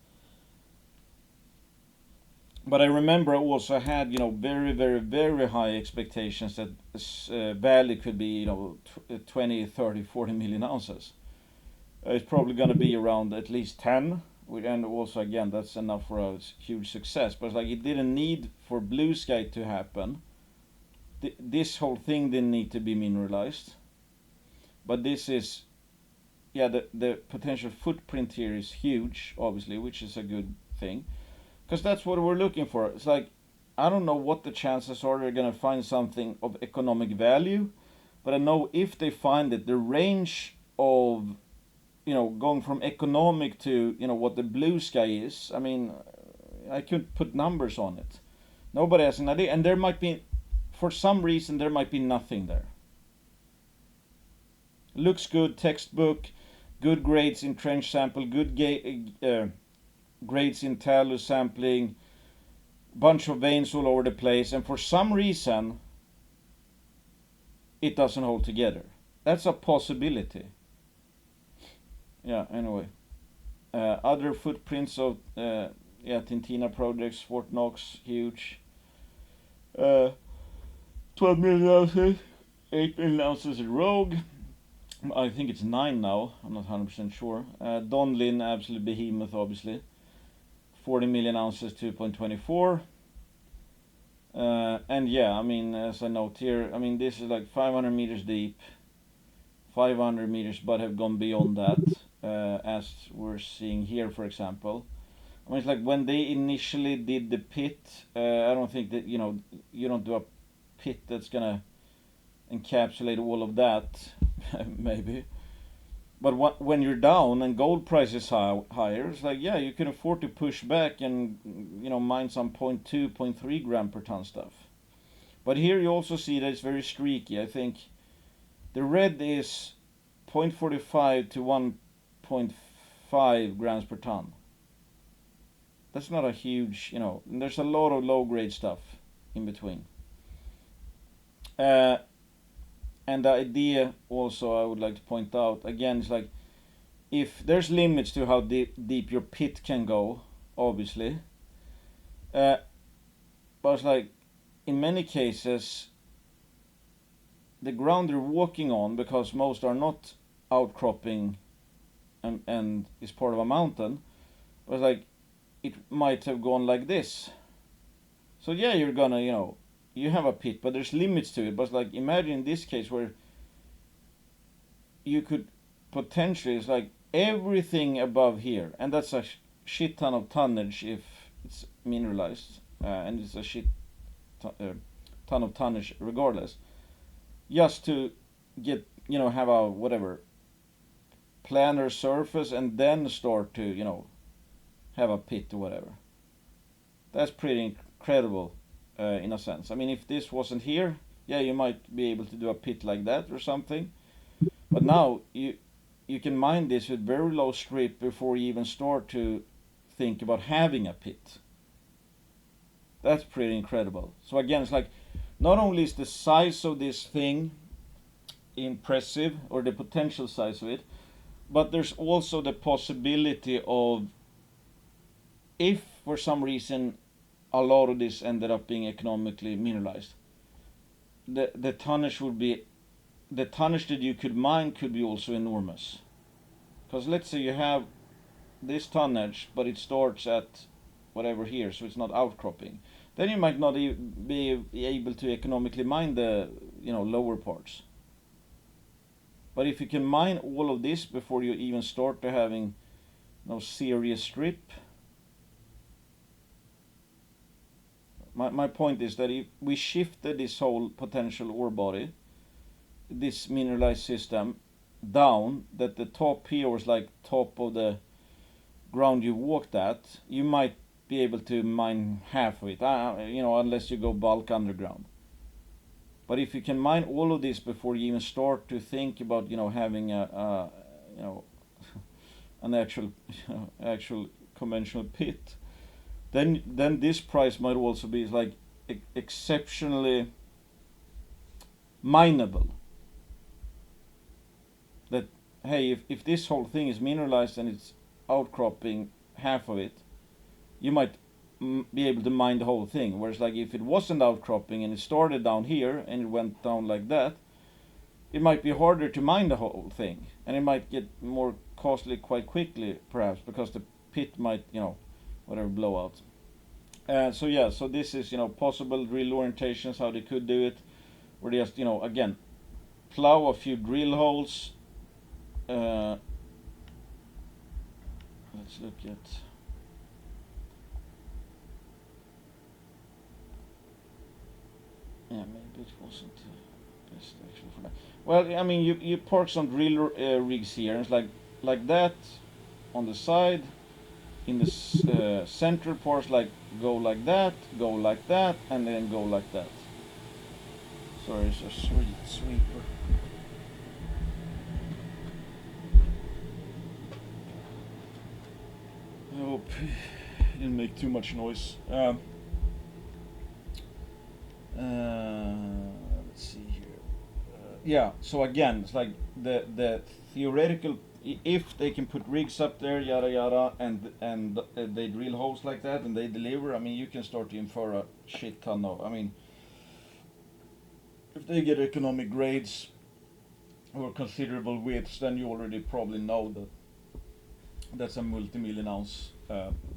Speaker 1: but I remember I also had very very very high expectations that this value could be 20, 30, 40 million ounces. It's probably going to be around at least 10. And also again, that's enough for a huge success. But it's like, it didn't need for blue sky to happen. This whole thing didn't need to be mineralized. But this is, yeah, the potential footprint here is huge, obviously, which is a good thing, because that's what we're looking for. It's like, I don't know what the chances are they're gonna find something of economic value, but I know if they find it, the range of going from economic to what the blue sky is. I mean, I couldn't put numbers on it. Nobody has an idea, and there might be, for some reason, there might be nothing there. Looks good, textbook, good grades in trench sample, good grades in talus sampling, bunch of veins all over the place, and for some reason, it doesn't hold together. That's a possibility. Yeah, anyway. Other footprints of Tintina projects, Fort Knox, huge. 12 million ounces, 8 million ounces at Rogue. I think it's 9 now, I'm not 100% sure. Donlin, absolute behemoth, obviously. 40 million ounces, 2.24. And yeah, I mean, as I note here, I mean, this is like 500 meters deep, 500 meters, but have gone beyond that, as we're seeing here, for example. I mean, it's like when they initially did the pit, I don't think that, you don't do a pit that's gonna encapsulate all of that, maybe. But when you're down and gold price is higher, it's like, yeah, you can afford to push back and, mine some 0.2, 0.3 gram per ton stuff. But here you also see that it's very streaky. I think the red is 0.45 to 1.5 grams per ton. That's not a huge, and there's a lot of low grade stuff in between. And the idea also, I would like to point out, again, is like, if there's limits to how deep your pit can go, obviously. But it's like, in many cases, the ground they're walking on, because most are not outcropping and is part of a mountain, but it's like, it might have gone like this. So yeah, you're gonna, you have a pit, but there's limits to it. But like, imagine this case where you could potentially, it's like everything above here, and that's a shit ton of tonnage if it's mineralized, and it's a shit ton of tonnage regardless. Just to get, have a whatever planar surface and then start to, have a pit or whatever. That's pretty incredible, in a sense. I mean, if this wasn't here, yeah, you might be able to do a pit like that or something. But now you can mine this with very low strip before you even start to think about having a pit. That's pretty incredible. So again, it's like, not only is the size of this thing impressive, or the potential size of it, but there's also the possibility of, if for some reason a lot of this ended up being economically mineralized, the tonnage would be, the tonnage that you could mine could be also enormous. Because let's say you have this tonnage, but it starts at whatever here, so it's not outcropping. Then you might not be able to economically mine the lower parts. But if you can mine all of this before you even start to having no serious strip, my point is that if we shifted this whole potential ore body, this mineralized system, down, that the top here was like top of the ground you walked at, you might be able to mine half of it, unless you go bulk underground. But if you can mine all of this before you even start to think about, having an actual conventional pit, then this price might also be like exceptionally mineable. That, hey, if this whole thing is mineralized and it's outcropping half of it, you might be able to mine the whole thing. Whereas like if it wasn't outcropping and it started down here and it went down like that, it might be harder to mine the whole thing, and it might get more costly quite quickly, perhaps, because the pit might, whatever, blow out. So this is, possible drill orientations, how they could do it, where they just, again, plow a few drill holes. Let's look at. Yeah, maybe it wasn't best actually for that. Well, I mean, you park some drill rigs here, and it's like that on the side. In the central parts, like go like that, and then go like that. Sorry, it's a sweeper. I hope it didn't make too much noise. Let's see here. Yeah, so again, it's like the theoretical. If they can put rigs up there, yada yada, and they drill holes like that and they deliver, I mean, you can start to infer a shit ton of. I mean, if they get economic grades or considerable widths, then you already probably know that that's a multi-million ounce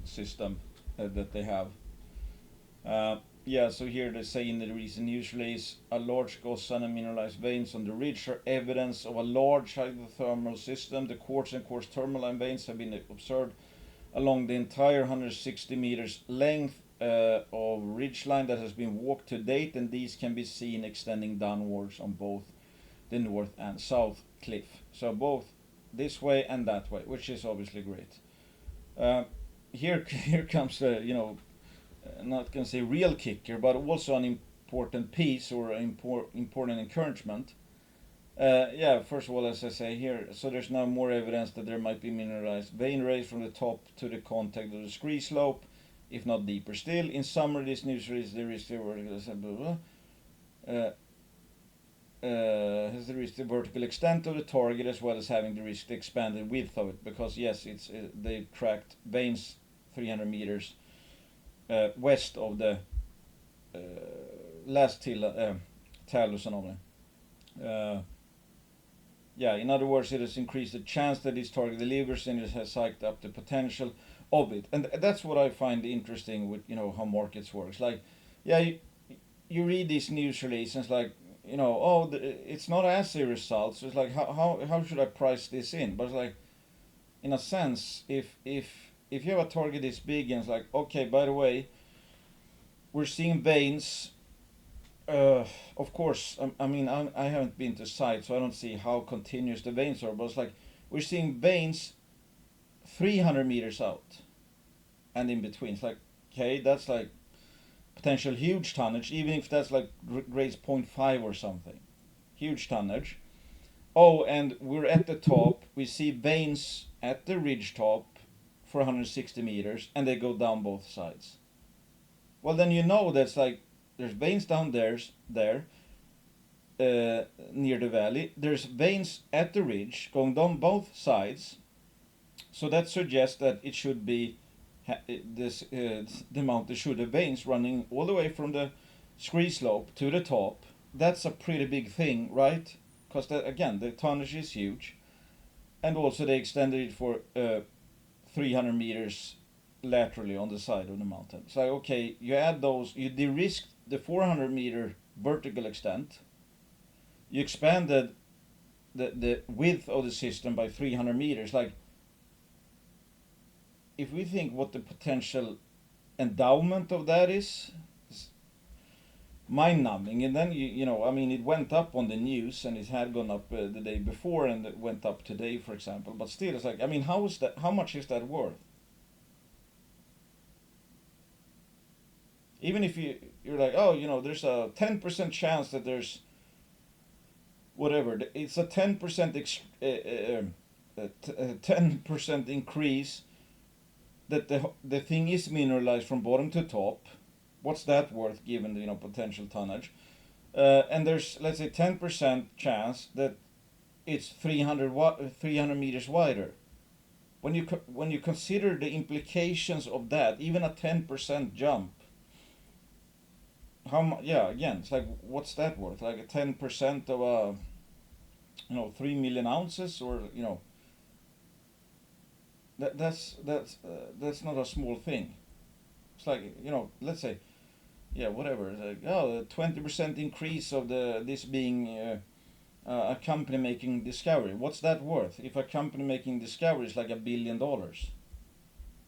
Speaker 1: system that they have. Yeah, so here they say in the recent news release, a large gossan and mineralized veins on the ridge are evidence of a large hydrothermal system. The quartz and quartz tourmaline veins have been observed along the entire 160 meters length of ridgeline that has been walked to date, and these can be seen extending downwards on both the north and south cliff. So both this way and that way, which is obviously great. Here comes the, not gonna say real kicker, but also an important piece or important encouragement. Yeah, first of all, as I say here, so there's now more evidence that there might be mineralized vein rays from the top to the contact of the scree slope, if not deeper still. In summary, this news release, there is the vertical has the risk the vertical extent of the target, as well as having the risk the expanded width of it, because yes, it's they tracked veins 300 meters west of the last talus anomaly. Yeah, in other words, it has increased the chance that this target delivers, and it has psyched up the potential of it. And that's what I find interesting with how markets works. Like, yeah, you read these news releases, and it's like, it's not assay results. So it's like, how should I price this in? But it's like, in a sense, if you have a target this big, and it's like, okay, by the way, we're seeing veins. Of course, I mean, I haven't been to site, so I don't see how continuous the veins are. But it's like we're seeing veins 300 meters out, and in between. It's like, okay, that's like potential huge tonnage, even if that's like grades 0.5 or something. Huge tonnage. Oh, and we're at the top. We see veins at the ridge top for 160 meters, and they go down both sides. Well, then that's like there's veins down there near the valley. There's veins at the ridge going down both sides. So that suggests that it should be the amount there should have veins running all the way from the scree slope to the top. That's a pretty big thing, right? Because again, the tonnage is huge, and also they extended it for 300 meters laterally on the side of the mountain. So okay, you add those, you de-risk the 400-meter vertical extent, you expanded the width of the system by 300 meters. Like, if we think what the potential endowment of that is mind-numbing. And then I mean, it went up on the news, and it had gone up the day before, and it went up today, for example. But still, it's like, I mean, how much is that worth? Even if you're like, oh, there's a 10% chance that there's whatever. It's a 10% 10% increase that the thing is mineralized from bottom to top. What's that worth given the potential tonnage? And there's, let's say, 10% chance that it's 300 meters wider. When you consider the implications of that, even a 10% jump, how much? Yeah, again, it's like, what's that worth? Like a 10% of a 3 million ounces, or that's not a small thing. It's like, let's say, yeah, whatever. It's like, oh, 20% increase of this being a company making discovery. What's that worth? If a company making discovery is like $1 billion,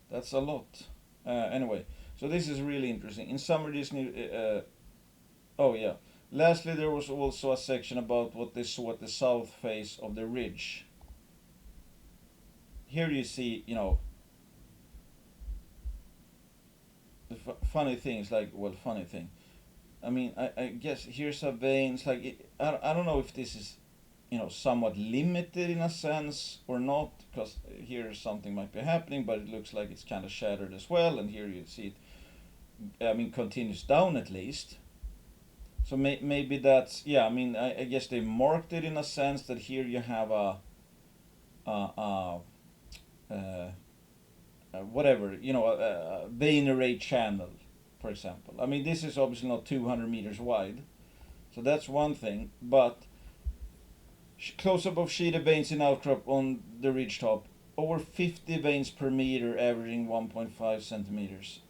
Speaker 1: that's a lot. Anyway, so this is really interesting. In summary, this new. Oh yeah. Lastly, there was also a section about what they saw at the south face of the ridge. Here you see, the funny thing is like, well, funny thing. I mean, I guess here's a vein. It's like, I don't know if this is, somewhat limited in a sense or not, because here something might be happening, but it looks like it's kind of shattered as well. And here you see it, I mean, continues down at least. So maybe that's, yeah, I mean, I guess they marked it in a sense that here you have a whatever, a vein array channel, for example. I mean, this is obviously not 200 meters wide, so that's one thing, but close-up of sheeted veins in outcrop on the ridge top, over 50 veins per meter, averaging 1.5 centimeters.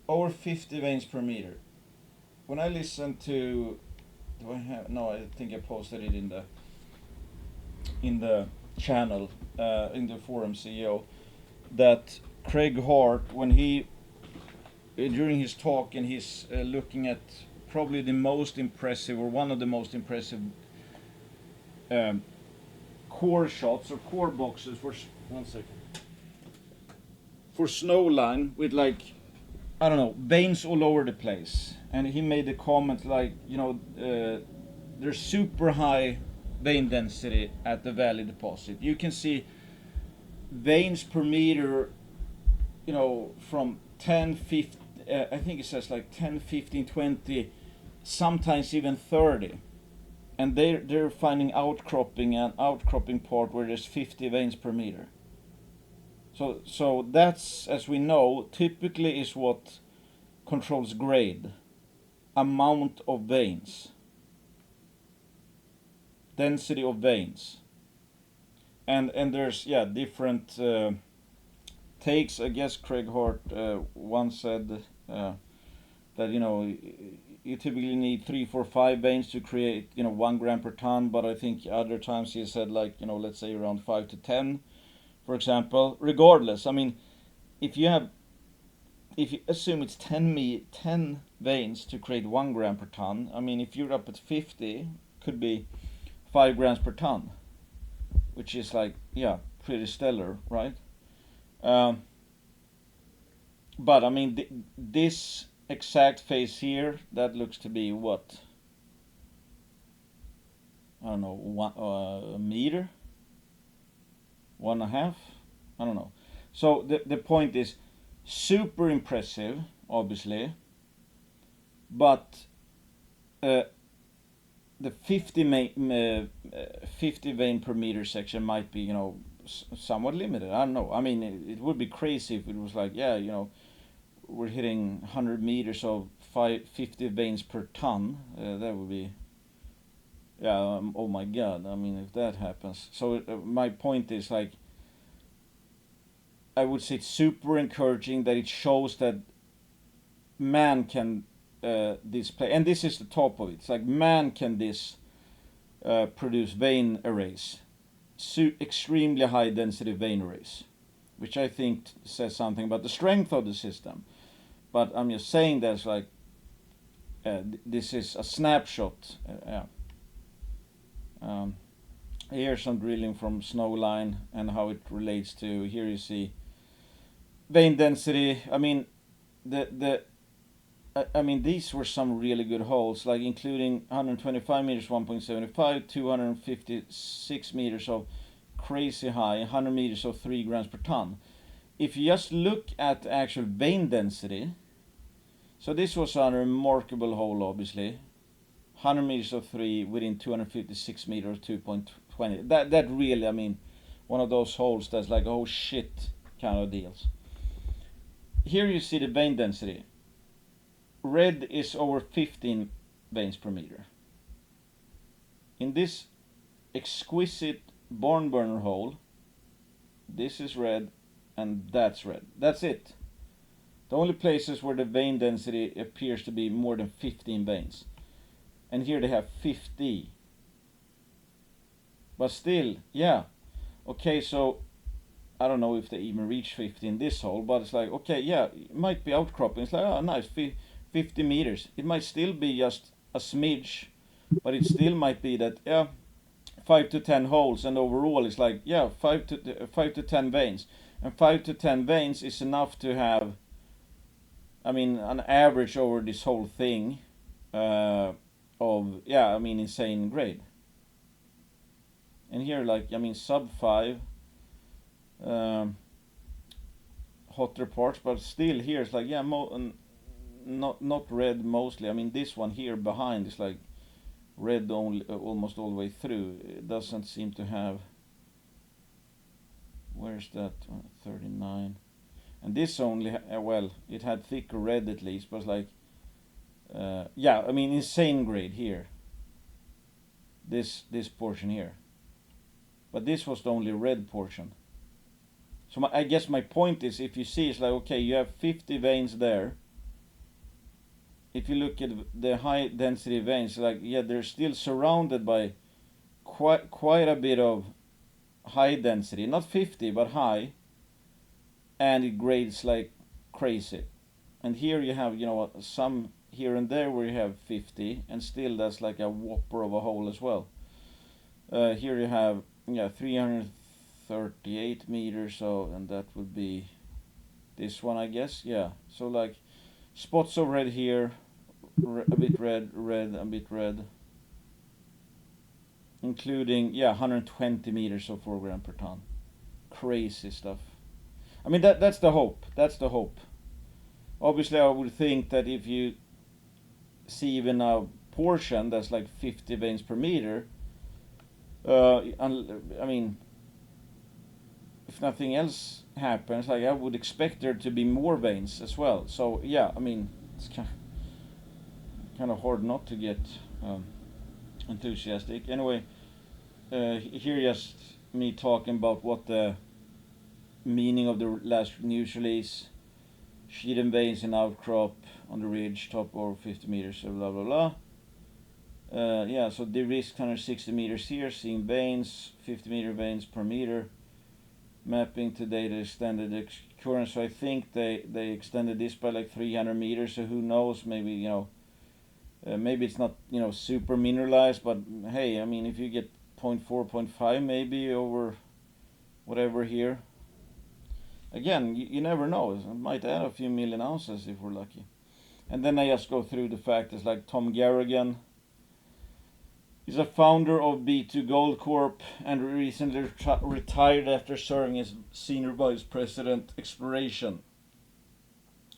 Speaker 1: Over 50 veins per meter. When I listen to, do I have? No, I think I posted it in the channel, in the forum CEO, that Craig Hart, when he during his talk, and he's looking at probably the most impressive, or one of the most impressive core shots or core boxes for 1 second, for Snowline, with like, I don't know, veins all over the place. And he made a comment like, there's super high vein density at the Valley deposit. You can see veins per meter, from 10, 15, I think it says like 10, 15, 20, sometimes even 30. And they're finding outcropping part where there's 50 veins per meter. So that's, as we know, typically is what controls grade. Amount of veins. Density of veins. And there's, different takes. I guess Craig Hart once said that, you typically need 3, 4, 5 veins to create, 1 gram per ton, but I think other times he said, like, let's say around 5 to 10, for example. Regardless, I mean, if you assume it's 10 veins to create 1 gram per ton, I mean, if you're up at 50, could be 5 grams per ton, which is like, pretty stellar, right? But I mean, this exact face here, that looks to be what? I don't know, a meter? 1.5? I don't know. So the point is, super impressive, obviously, but the 50 vein per meter section might be, somewhat limited. I don't know. I mean, it would be crazy if it was like, we're hitting 100 meters of 50 veins per ton. That would be, oh my god. I mean, if that happens. So my point is, like, I would say it's super encouraging that it shows that man can display, and this is the top of it. It's like man can this produce vein arrays, extremely high density vein arrays, which I think says something about the strength of the system. But I'm just saying that's like this is a snapshot. Here's some drilling from Snowline and how it relates to. Here you see vein density. I mean, these were some really good holes, like including 125 meters 1.75, 256 meters of crazy high, 100 meters of 3 grams per ton. If you just look at the actual vein density, so this was a remarkable hole, obviously. 100 meters of 3 within 256 meters 2.20. That really, I mean, one of those holes that's like, oh shit kind of deals. Here you see the vein density. Red is over 15 veins per meter. In this exquisite barn burner hole, this is red and that's red. That's it. The only places where the vein density appears to be more than 15 veins. And here they have 50. But still, yeah. Okay, so I don't know if they even reach 50 in this hole, but it's like, okay, yeah, it might be outcropping. It's like, oh, nice, 50 meters. It might still be just a smidge, but it still might be that, yeah, 5 to 10 holes, and overall it's like, yeah, 5 to 10 veins. And 5 to 10 veins is enough to have, I mean, an average over this whole thing of, yeah, I mean, insane grade. And here, like, I mean, sub 5 hotter parts, but still here it's like, yeah, not red mostly. I mean, this one here behind is like red only, almost all the way through. It doesn't seem to have, where's that 39, and this only well, it had thicker red at least, but it's like yeah, I mean, insane grade here, this portion here, but this was the only red portion. So I guess my point is, if you see, it's like, okay, you have 50 veins there. If you look at the high density veins, like, yeah, they're still surrounded by quite a bit of high density, not 50 but high, and it grades like crazy. And here you have, you know, some here and there where you have 50, and still that's like a whopper of a hole as well. Here you have, yeah, 338 meters, so, and that would be this one, I guess. Yeah, so like spots of red here, a bit red, a bit red, including, yeah, 120 meters of 4 grams per ton. Crazy stuff. I mean, that's the hope. That's the hope. Obviously, I would think that if you see even a portion that's like 50 veins per meter, I mean, if nothing else happens, like, I would expect there to be more veins as well. So yeah, I mean, it's kind of hard not to get enthusiastic. Anyway, here just me talking about what the meaning of the last news release. Sheet veins in outcrop on the ridge, top over 50 meters, blah blah blah. Yeah, so de-risked 160 meters here, seeing veins, 50 meter veins per meter. Mapping to data extended occurrence. So I think they extended this by like 300 meters. So who knows? Maybe, you know, maybe it's not, you know, super mineralized, but hey, I mean, if you get 0.4, 0.5 maybe over whatever here. Again, you never know. It might add a few million ounces if we're lucky. And then I just go through the factors, like Tom Garrigan. He's a founder of B2 Gold Corp and recently retired after serving as senior vice president exploration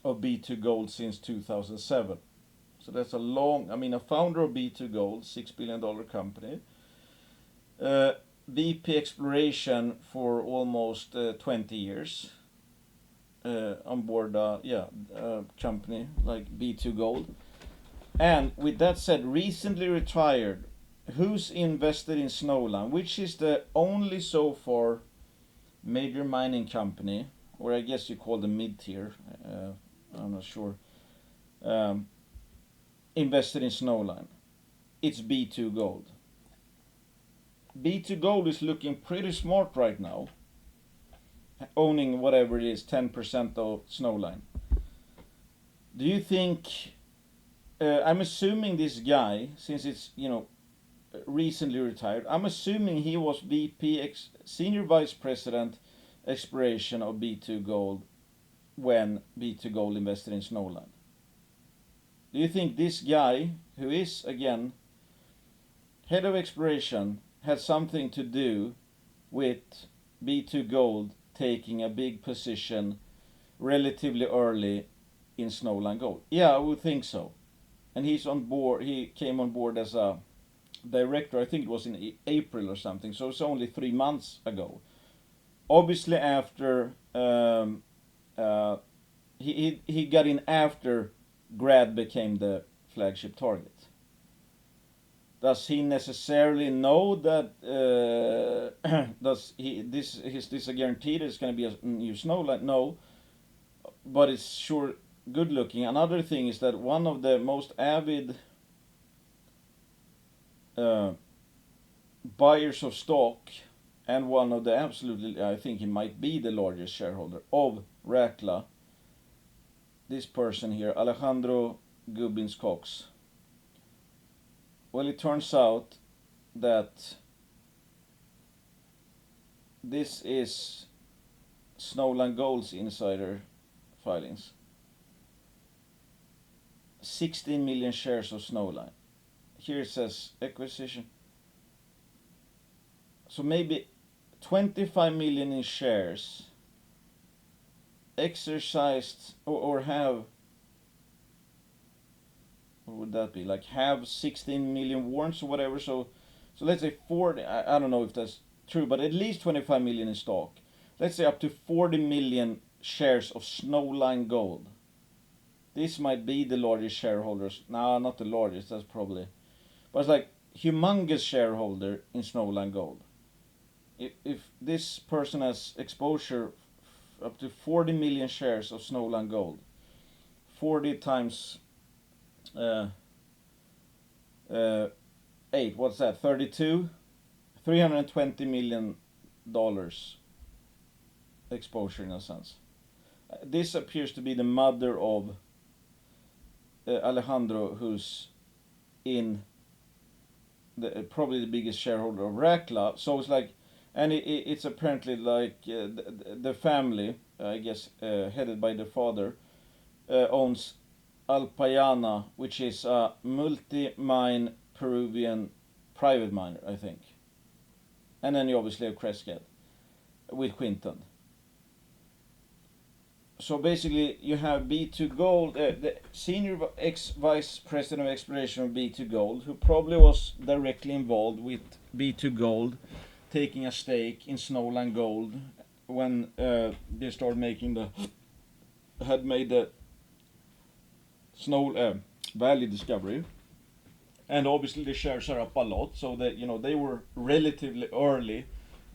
Speaker 1: of B2 Gold since 2007. So that's a long, I mean, a founder of B2 Gold, $6 billion company. BP exploration for almost 20 years. On board company like B2 Gold. And with that said, recently retired. Who's invested in Snowline, which is the only so far major mining company or I guess you call them mid-tier, I'm not sure, um, invested in Snowline. It's B2 Gold. B2 Gold is looking pretty smart right now, owning whatever it is, 10% of Snowline. Do you think? I'm assuming this guy, since it's recently retired, I'm assuming he was Senior Vice President, Exploration of B2 Gold when B2 Gold invested in Snowline. Do you think this guy, who is again head of exploration, had something to do with B2 Gold taking a big position relatively early in Snowline Gold? Yeah, I would think so. And he's on board. He came on board as a director. I think it was in April or something. So it's only 3 months ago. Obviously, after he got in after Grad became the flagship target. Does he necessarily know that? Is this a guarantee that it's going to be a new Snowline? No, but it's sure good looking. Another thing is that one of the most avid buyers of stock, and one of the absolutely, I think he might be the largest shareholder of Rackla, this person here, Alejandro Gubbins Cox. Well, it turns out that this is Snowline Gold's insider filings. 16 million shares of Snowline. Here it says acquisition. So maybe 25 million in shares exercised or have, what would that be, like have 16 million warrants or whatever. So let's say 40, I don't know if that's true, but at least 25 million in stock. Let's say up to 40 million shares of Snowline Gold. This might be the largest shareholders. No, not the largest, that's probably, but it's like humongous shareholder in Snowline Gold. If this person has exposure up to 40 million shares of Snowline Gold, 40 times 8, what's that, 32? $320 million exposure in a sense. This appears to be the mother of Alejandro, who's in probably the biggest shareholder of Rackla. So it's like, and it's apparently like the family, I guess, headed by the father, owns Alpayana, which is a multi-mine Peruvian private miner, I think. And then you obviously have Crescat with Quinton. So basically, you have B2 Gold, the senior vice president of exploration of B2 Gold, who probably was directly involved with B2 Gold taking a stake in Snowline Gold when they started making had made the Snow Valley discovery. And obviously the shares are up a lot, so that they were relatively early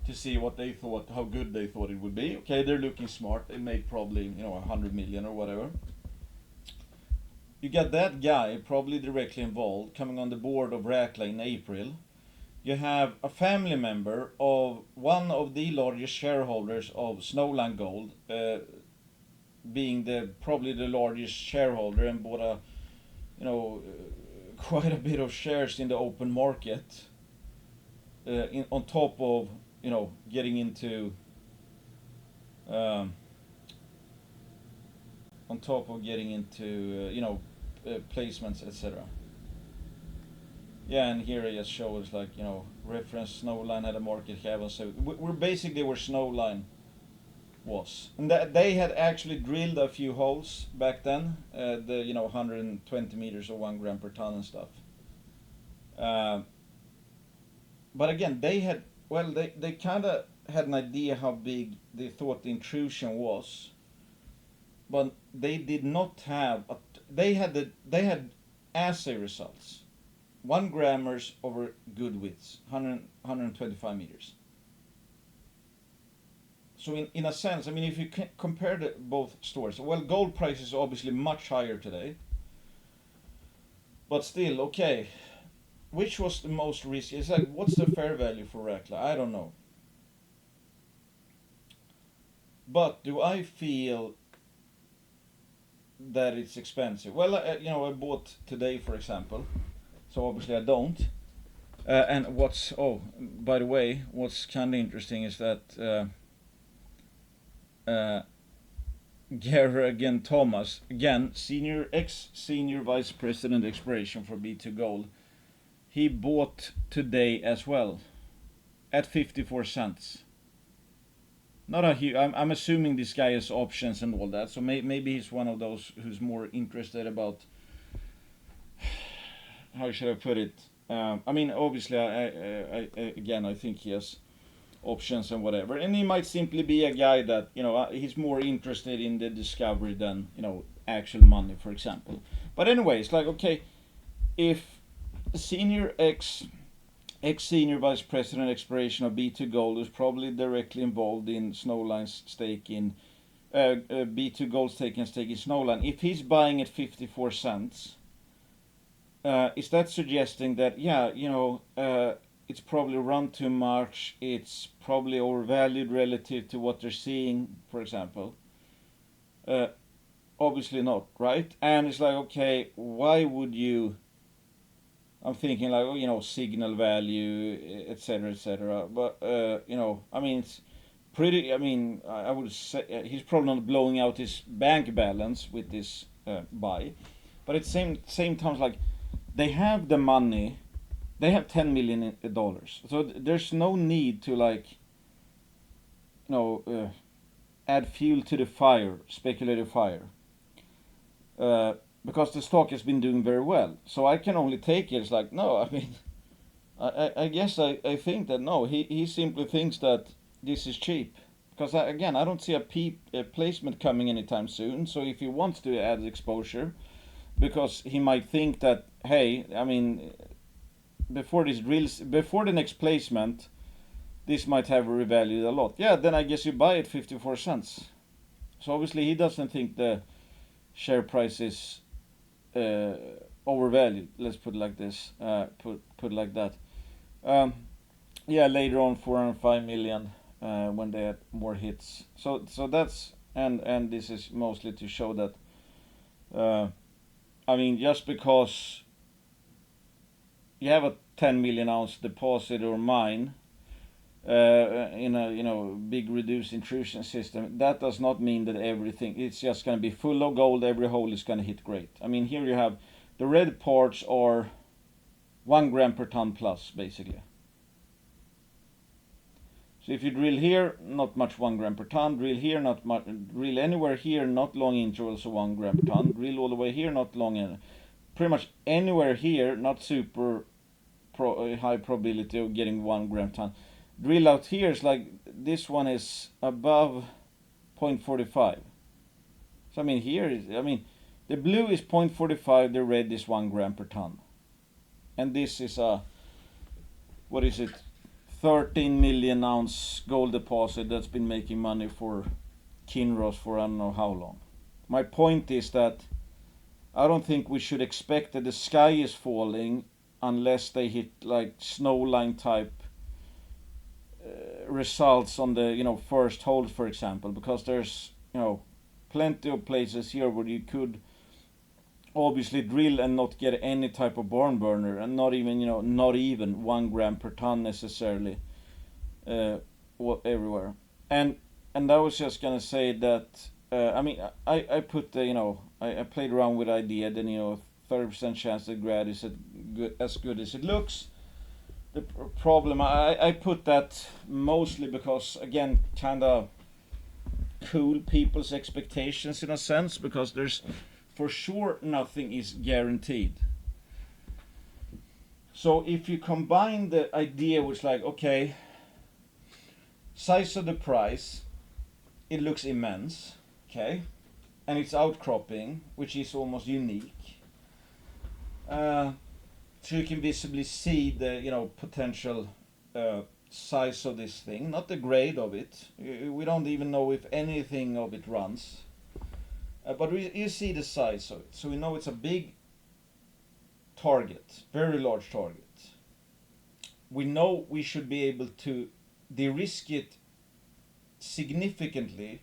Speaker 1: to see what they thought, how good they thought it would be. Okay, they're looking smart. They made probably 100 million or whatever. You got that guy probably directly involved coming on the board of Rackla in April. You have a family member of one of the largest shareholders of Snowline Gold, being probably the largest shareholder, and bought quite a bit of shares in the open market. On top of getting into placements, etc. Yeah, and here I just shows like reference Snowline had a market cap, so we're basically where Snowline was, and they had actually drilled a few holes back then, the 120 meters or 1 gram per ton and stuff. But again, they kind of had an idea how big they thought the intrusion was, but they did not have. They had assay results, 1 grammers over good widths, 125 meters. So in a sense, I mean, if you compare both stories, well, gold price is obviously much higher today, but still, okay. Which was the most risky? It's like, what's the fair value for Rackla? I don't know. But do I feel that it's expensive? Well, I bought today, for example. So obviously I don't. And by the way, what's kind of interesting is that again, Thomas, again, senior vice president exploration for B2 Gold, he bought today as well at 54 cents. Not a huge. I'm assuming this guy has options and all that, so maybe he's one of those who's more interested about, how should I put it? I mean, obviously, again, I think he has options and whatever, and he might simply be a guy that he's more interested in the discovery than actual money, for example. But anyway, it's like, okay, if senior ex senior vice president exploration of B2 Gold is probably directly involved in Snowline's stake in B2 Gold's taking stake in Snowline. If he's buying at 54 cents, is that suggesting that it's probably run too much, it's probably overvalued relative to what they're seeing, for example? Obviously not, right? And it's like, okay, why would you? I'm thinking like, signal value, etc., etc. But I mean, it's pretty. I mean, I would say he's probably not blowing out his bank balance with this buy, but at same time, like, they have the money, they have $10 million, so there's no need to, like, add fuel to the fire, speculative fire. Because the stock has been doing very well. So I can only take it. It's like, no, I mean, I guess I think that no, he simply thinks that this is cheap. Because again, I don't see a placement coming anytime soon. So if he wants to add exposure, because he might think that, hey, I mean, before the next placement, this might have revalued a lot. Yeah, then I guess you buy it 54 cents. So obviously he doesn't think the share price is overvalued. Let's put it like this. Put it like that. Yeah, later on 405 million when they had more hits. So that's, and this is mostly to show that. I mean, just because you have a 10 million ounce deposit or mine in a big reduced intrusion system, that does not mean that everything, it's just going to be full of gold, every hole is going to hit great. I mean, here you have the red parts are 1 gram per ton plus, basically. So if you drill here, not much 1 gram per ton, drill here, not much, drill anywhere here, not long intervals of 1 gram per ton, drill all the way here, not long, pretty much anywhere here, not super high probability of getting 1 gram per ton. Drill out here is like, this one is above 0.45. So I mean, here is, I mean, the blue is 0.45, the red is 1 gram per ton. And this is a, what is it, 13 million ounce gold deposit that's been making money for Kinross for I don't know how long. My point is that I don't think we should expect that the sky is falling unless they hit like Snowline type results on the first hole, for example, because there's plenty of places here where you could obviously drill and not get any type of barn burner, and not even 1 gram per ton necessarily everywhere. And I was just gonna say that I mean, I put the I played around with the idea that 30% chance that grad is as good as it looks. The problem, I put that mostly because, again, kind of cool people's expectations in a sense, because there's for sure nothing is guaranteed. So if you combine the idea which, like, okay, size of the price, it looks immense, okay, and it's outcropping, which is almost unique. So you can visibly see the potential size of this thing, not the grade of it. We don't even know if anything of it runs. But you see the size of it, so we know it's a big target, very large target. We know we should be able to de-risk it significantly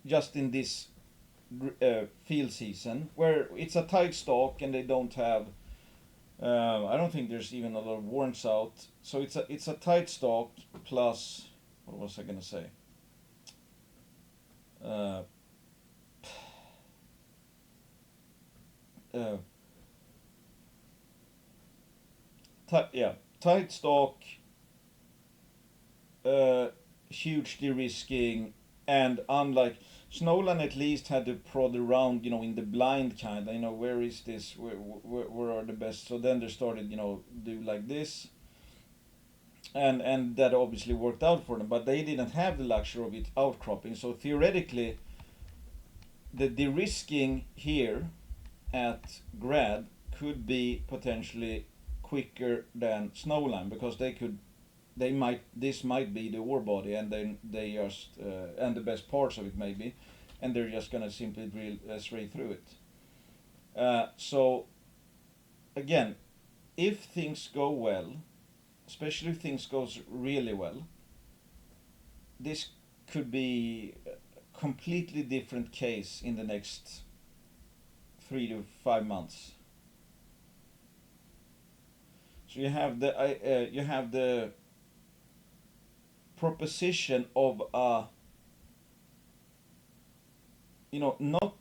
Speaker 1: just in this field season, where it's a tight stock and they don't have. I don't think there's even a lot of warrants out, so it's a tight stock plus. What was I gonna say? Uh, uh, tight stock, huge de-risking, and unlike Snowland, at least had to prod around, in the blind kind. Where is this? Where are the best? So then they started, do like this, and that obviously worked out for them. But they didn't have the luxury of it outcropping. So theoretically, the de-risking here at Grad could be potentially quicker than Snowline, because this might be the ore body, and then they just and the best parts of it maybe, and they're just gonna simply drill straight through it. So again, if things go well, especially if things goes really well, this could be a completely different case in the next 3 to 5 months. So you have the proposition of not.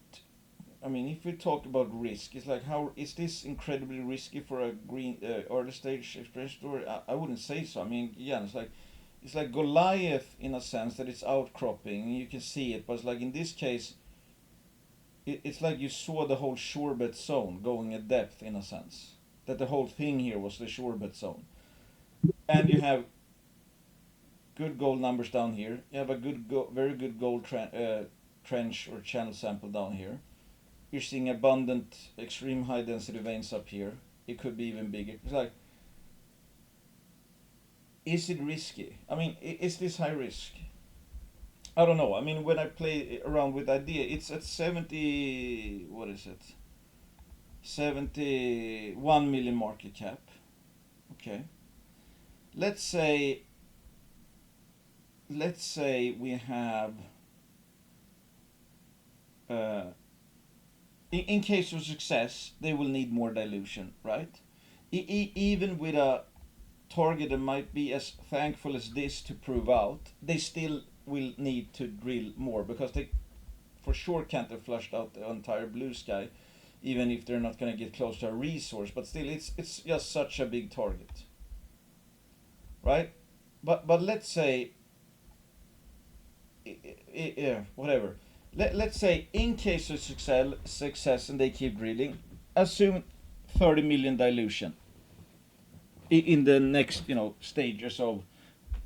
Speaker 1: I mean, if we talk about risk, it's like, how is this incredibly risky for a green early stage exploration story? I wouldn't say so. I mean, yeah, it's like Goliath in a sense that it's outcropping and you can see it, but it's like in this case, it's like you saw the whole shorebed zone going at depth in a sense. That the whole thing here was the shorebed zone, and you have good gold numbers down here. You have a very good gold trench or channel sample down here. You're seeing abundant, extreme high density veins up here. It could be even bigger. It's like, is it risky? I mean, is this high risk? I don't know. I mean, when I play around with the idea, it's at 70. What is it? 71 million market cap. Okay. Let's say we have in case of success, they will need more dilution, right? Even with a target that might be as thankful as this to prove out, they still will need to drill more, because they for sure can't have flushed out the entire blue sky, even if they're not going to get close to a resource. But still, it's just such a big target, right? But let's say, whatever. Let's say in case of success and they keep drilling, assume 30 million dilution in the next stages of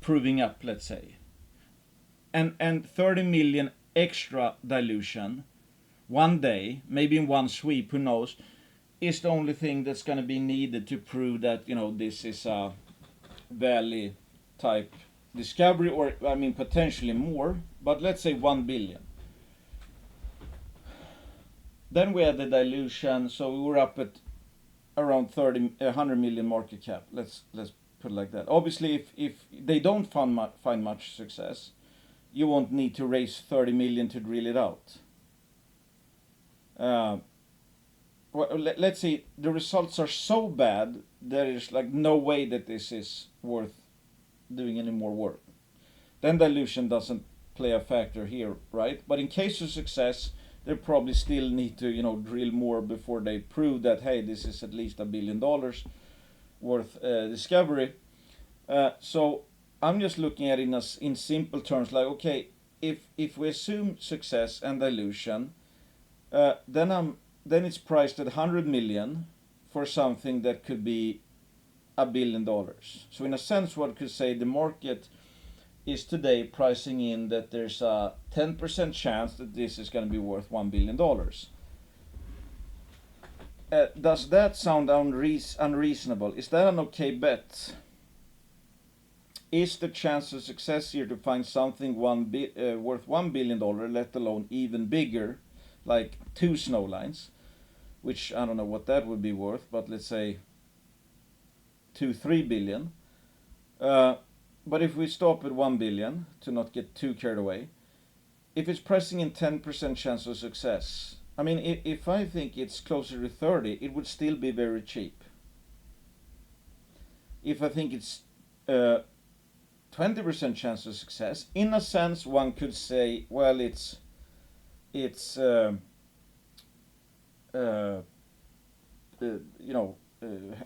Speaker 1: proving up, let's say, and 30 million extra dilution one day, maybe in one sweep, who knows, is the only thing that's going to be needed to prove that this is a valley type discovery, or I mean potentially more, but let's say 1 billion. Then we had the dilution, so we were up at around 100 million market cap. Let's put it like that. Obviously, if they don't find much success, you won't need to raise 30 million to drill it out. Let's see, the results are so bad, there is like no way that this is worth doing any more work. Then dilution doesn't play a factor here, right? But in case of success, they probably still need to drill more before they prove that, hey, this is at least $1 billion worth discovery. So I'm just looking at it in simple terms, like, okay, if we assume success and dilution, then it's priced at 100 million for something that could be $1 billion. So in a sense, one could say the market is today pricing in that there's a 10% chance that this is going to be worth $1 billion. Does that sound unreasonable? Is that an okay bet? is the chance of success here to find something worth $1 billion, let alone even bigger, like 2 snowlines, which I don't know what that would be worth, but let's say 2-3 billion. But if we stop at 1 billion to not get too carried away, if it's pressing in 10% chance of success, I mean, if I think it's closer to 30, it would still be very cheap. If I think it's 20% chance of success, in a sense, one could say, well, it's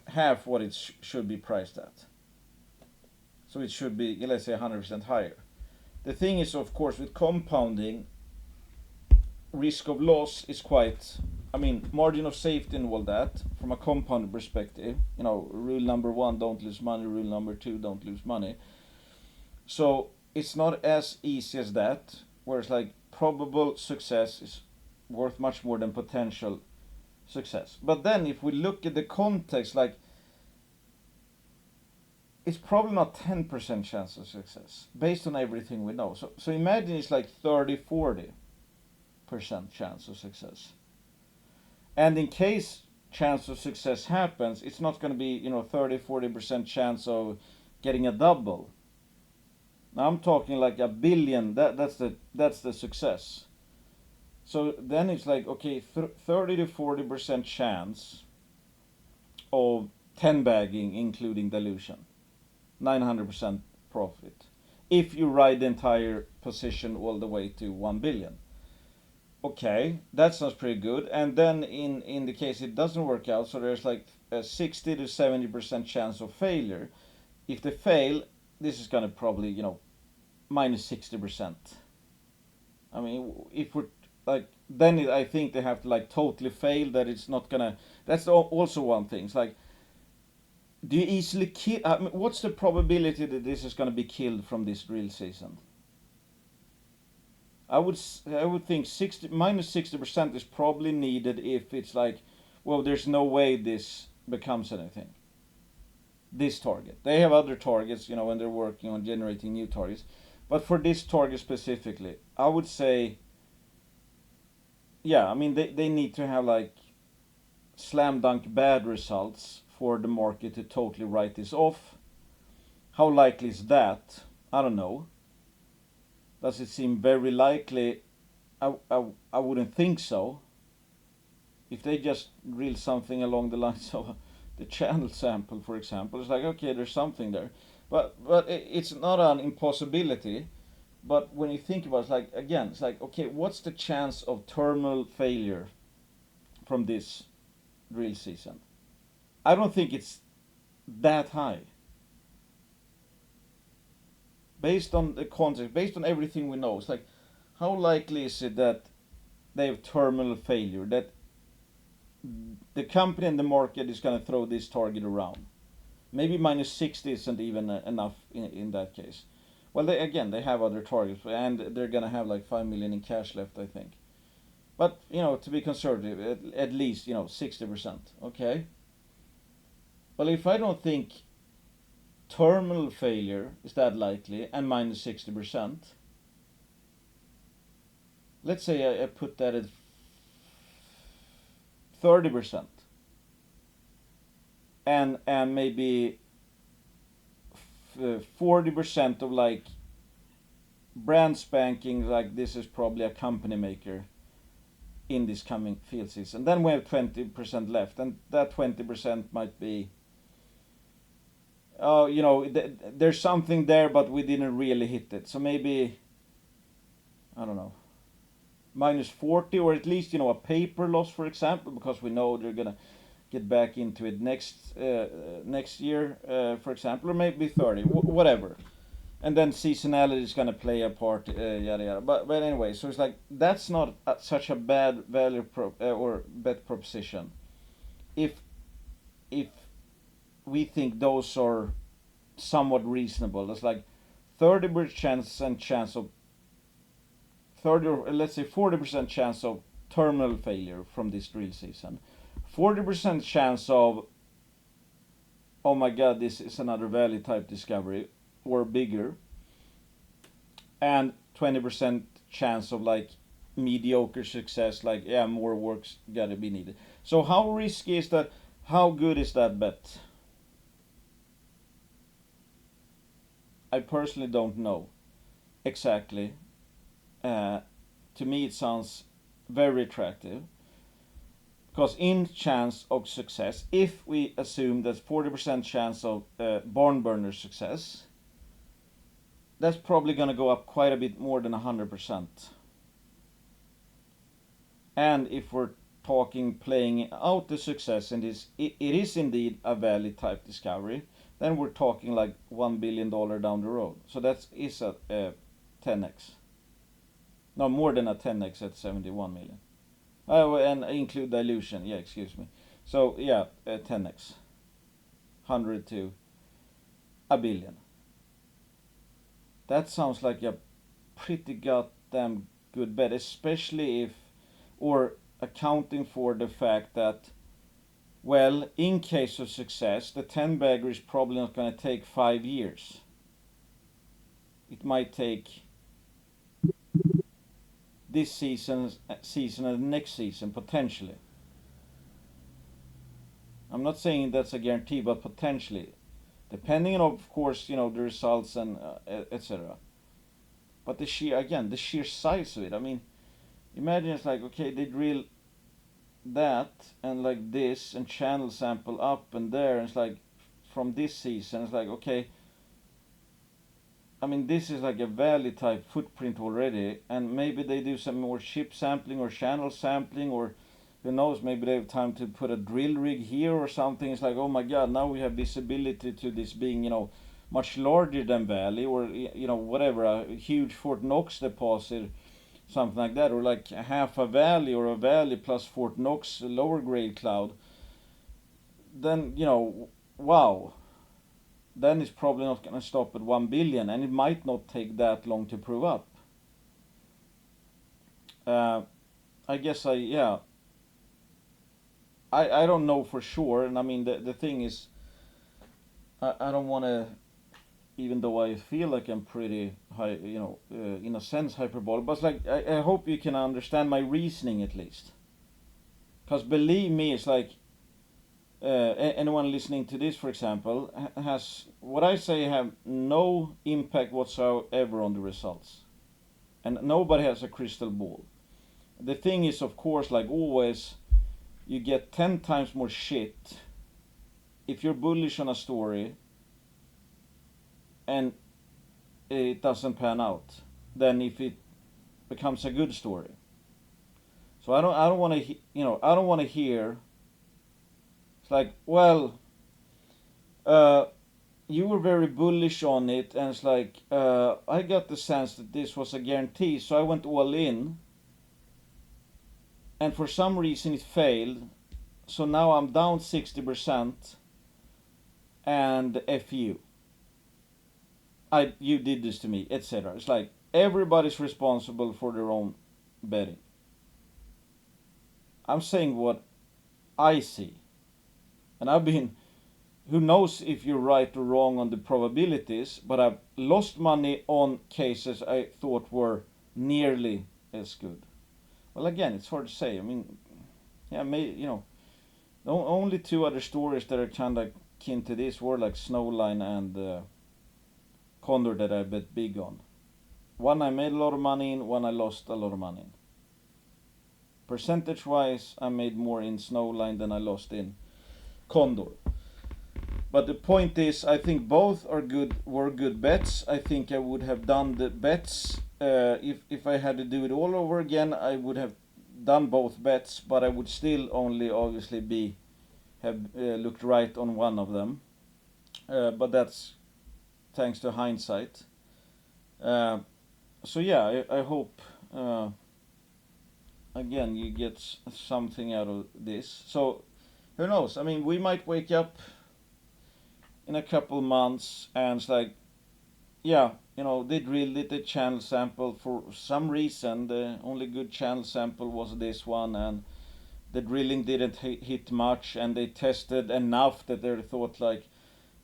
Speaker 1: half what it should be priced at. So it should be, let's say, 100% higher. The thing is, of course, with compounding, risk of loss is quite, I mean, margin of safety and all that, from a compound perspective, rule number 1, don't lose money, rule number 2, don't lose money. So it's not as easy as that, whereas like probable success is worth much more than potential success. But then if we look at the context, like, it's probably not 10% chance of success based on everything we know. So imagine it's like 30-40% chance of success. And in case chance of success happens, it's not going to be 30-40% chance of getting a double. Now I'm talking like $1 billion. That's the success. So then it's like, okay, 30-40% chance of 10 bagging, including dilution. 900% profit if you ride the entire position all the way to 1 billion. Okay, that sounds pretty good. And then in the case it doesn't work out, so there's like a 60-70% chance of failure. If they fail, this is going to probably minus 60%. I mean, if we're like, then I think they have to like totally fail, that it's not gonna. That's also one thing. It's like, do you easily kill? I mean, what's the probability that this is going to be killed from this drill season? I would think minus 60% is probably needed if it's like, well, there's no way this becomes anything. This target. They have other targets, when they're working on generating new targets. But for this target specifically, I would say, yeah, I mean, they need to have like slam dunk bad results for the market to totally write this off. How likely is that? I don't know. Does it seem very likely? I wouldn't think so. If they just drill something along the lines of the channel sample, for example, it's like, okay, there's something there. But it's not an impossibility. But when you think about it, it's like, again, it's like, okay, what's the chance of terminal failure from this drill season? I don't think it's that high. Based on the context, based on everything we know, it's like, how likely is it that they have terminal failure, that the company and the market is going to throw this target around? Maybe minus 60 isn't even enough in that case. Well, they have other targets, and they're going to have like 5 million in cash left, I think. But, to be conservative, at least, 60%. Okay? Well, if I don't think terminal failure is that likely, and minus 60%, let's say I put that at 30%, and maybe 40% of like brand spanking, like this is probably a company maker in this coming field season. Then we have 20% left, and that 20% might be, there's something there, but we didn't really hit it. So maybe, I don't know, minus 40, or at least, a paper loss, for example, because we know they're gonna get back into it next year, for example, or maybe 30, whatever. And then seasonality is gonna play a part, yada yada. But anyway, so it's like, that's not such a bad value or bet proposition. If we think those are somewhat reasonable, it's like 30% chance of 30, or let's say 40% chance of terminal failure from this drill season, 40% chance of, oh my god, this is another valley type discovery, or bigger, and 20% chance of like mediocre success, like yeah, more work's gotta be needed. So how risky is that? How good is that bet? I personally don't know exactly. uh, to me it sounds very attractive, because in chance of success, if we assume that 40% chance of barn burner success, that's probably going to go up quite a bit more than 100%. And if we're talking playing out the success, and it is indeed a valley type discovery, then we're talking like $1 billion down the road. So that is a 10x. No, more than a 10x at 71 million. Oh, and include dilution. Yeah, excuse me. So yeah, 10x, 100 to a billion. That sounds like a pretty goddamn good bet, especially if, or accounting for the fact that, well, in case of success, the 10 bagger is probably not going to take 5 years. It might take this season and the next season potentially. I'm not saying that's a guarantee, but potentially, depending on, of course, the results and etc. But the sheer size of it. I mean, imagine it's like, okay, they drill that and like this and channel sample up and there, and it's like from this season, it's like, okay, I mean, this is like a valley type footprint already, and maybe they do some more ship sampling or channel sampling, or who knows, maybe they have time to put a drill rig here or something. It's like, oh my god, now we have visibility to this being, much larger than valley, or whatever, a huge Fort Knox deposit, something like that, or like half a valley or a valley plus Fort Knox lower grade cloud. Then wow, then it's probably not going to stop at 1 billion, and it might not take that long to prove up. uh, I guess I don't know for sure, and I mean the thing is, I don't want to, even though I feel like I'm pretty high, in a sense hyperbolic, but it's like I hope you can understand my reasoning at least, because believe me, it's like anyone listening to this, for example, has what I say have no impact whatsoever on the results, and nobody has a crystal ball. The thing is, of course, like always, you get 10 times more shit if you're bullish on a story and it doesn't pan out than if it becomes a good story. So I don't want to I don't want to hear it's like, well, uh, you were very bullish on it, and it's like, I got the sense that this was a guarantee, so I went all in, and for some reason it failed, so now I'm down 60%, and F you. You did this to me, etc. It's like everybody's responsible for their own betting. I'm saying what I see, and I've been. Who knows if you're right or wrong on the probabilities? But I've lost money on cases I thought were nearly as good. Well, again, it's hard to say. I mean, yeah, the only two other stories that are kind of kin to this were like Snowline and Condor that I bet big on. One I made a lot of money in, one I lost a lot of money in. Percentage wise, I made more in Snowline than I lost in Condor. But the point is, I think both were good bets. I think I would have done the bets. If I had to do it all over again, I would have done both bets, but I would still only obviously have looked right on one of them. But that's thanks to hindsight. So yeah, I hope again you get something out of this. So who knows? I mean, we might wake up in a couple months and it's like, yeah, they drilled the channel sample for some reason. The only good channel sample was this one, and the drilling didn't hit much, and they tested enough that they thought like,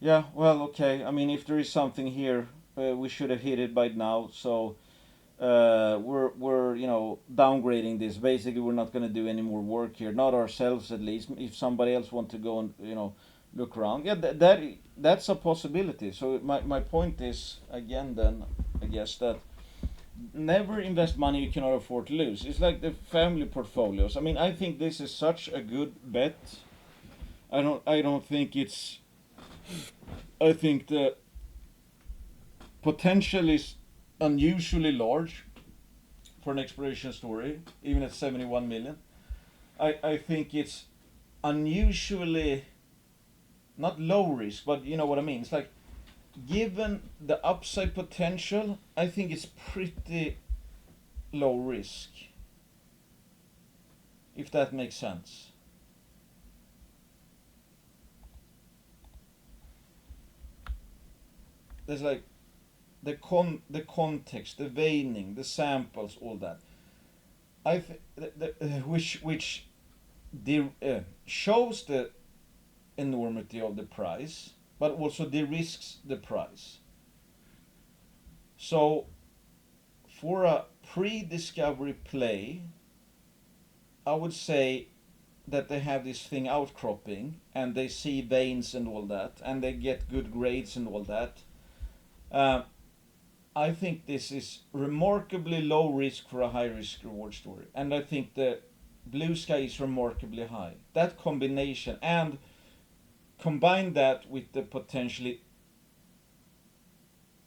Speaker 1: Yeah, well, okay. I mean, if there is something here, we should have hit it by now. So we're downgrading this. Basically, we're not going to do any more work here, not ourselves at least. If somebody else want to go and look around, yeah, that's a possibility. So my point is again, then I guess that never invest money you cannot afford to lose. It's like the family portfolios. I mean, I think this is such a good bet. I don't think it's. I think the potential is unusually large for an exploration story, even at 71 million. I think it's unusually not low risk, but you know what I mean. It's like given the upside potential, I think it's pretty low risk, if that makes sense. There's like the context, the veining, the samples, all that. I which shows the enormity of the price, but also de-risks the price. So for a pre-discovery play, I would say that they have this thing outcropping and they see veins and all that and they get good grades and all that. Uh, I think this is remarkably low risk for a high risk reward story, and I think the blue sky is remarkably high. That combination, and combine that with the potentially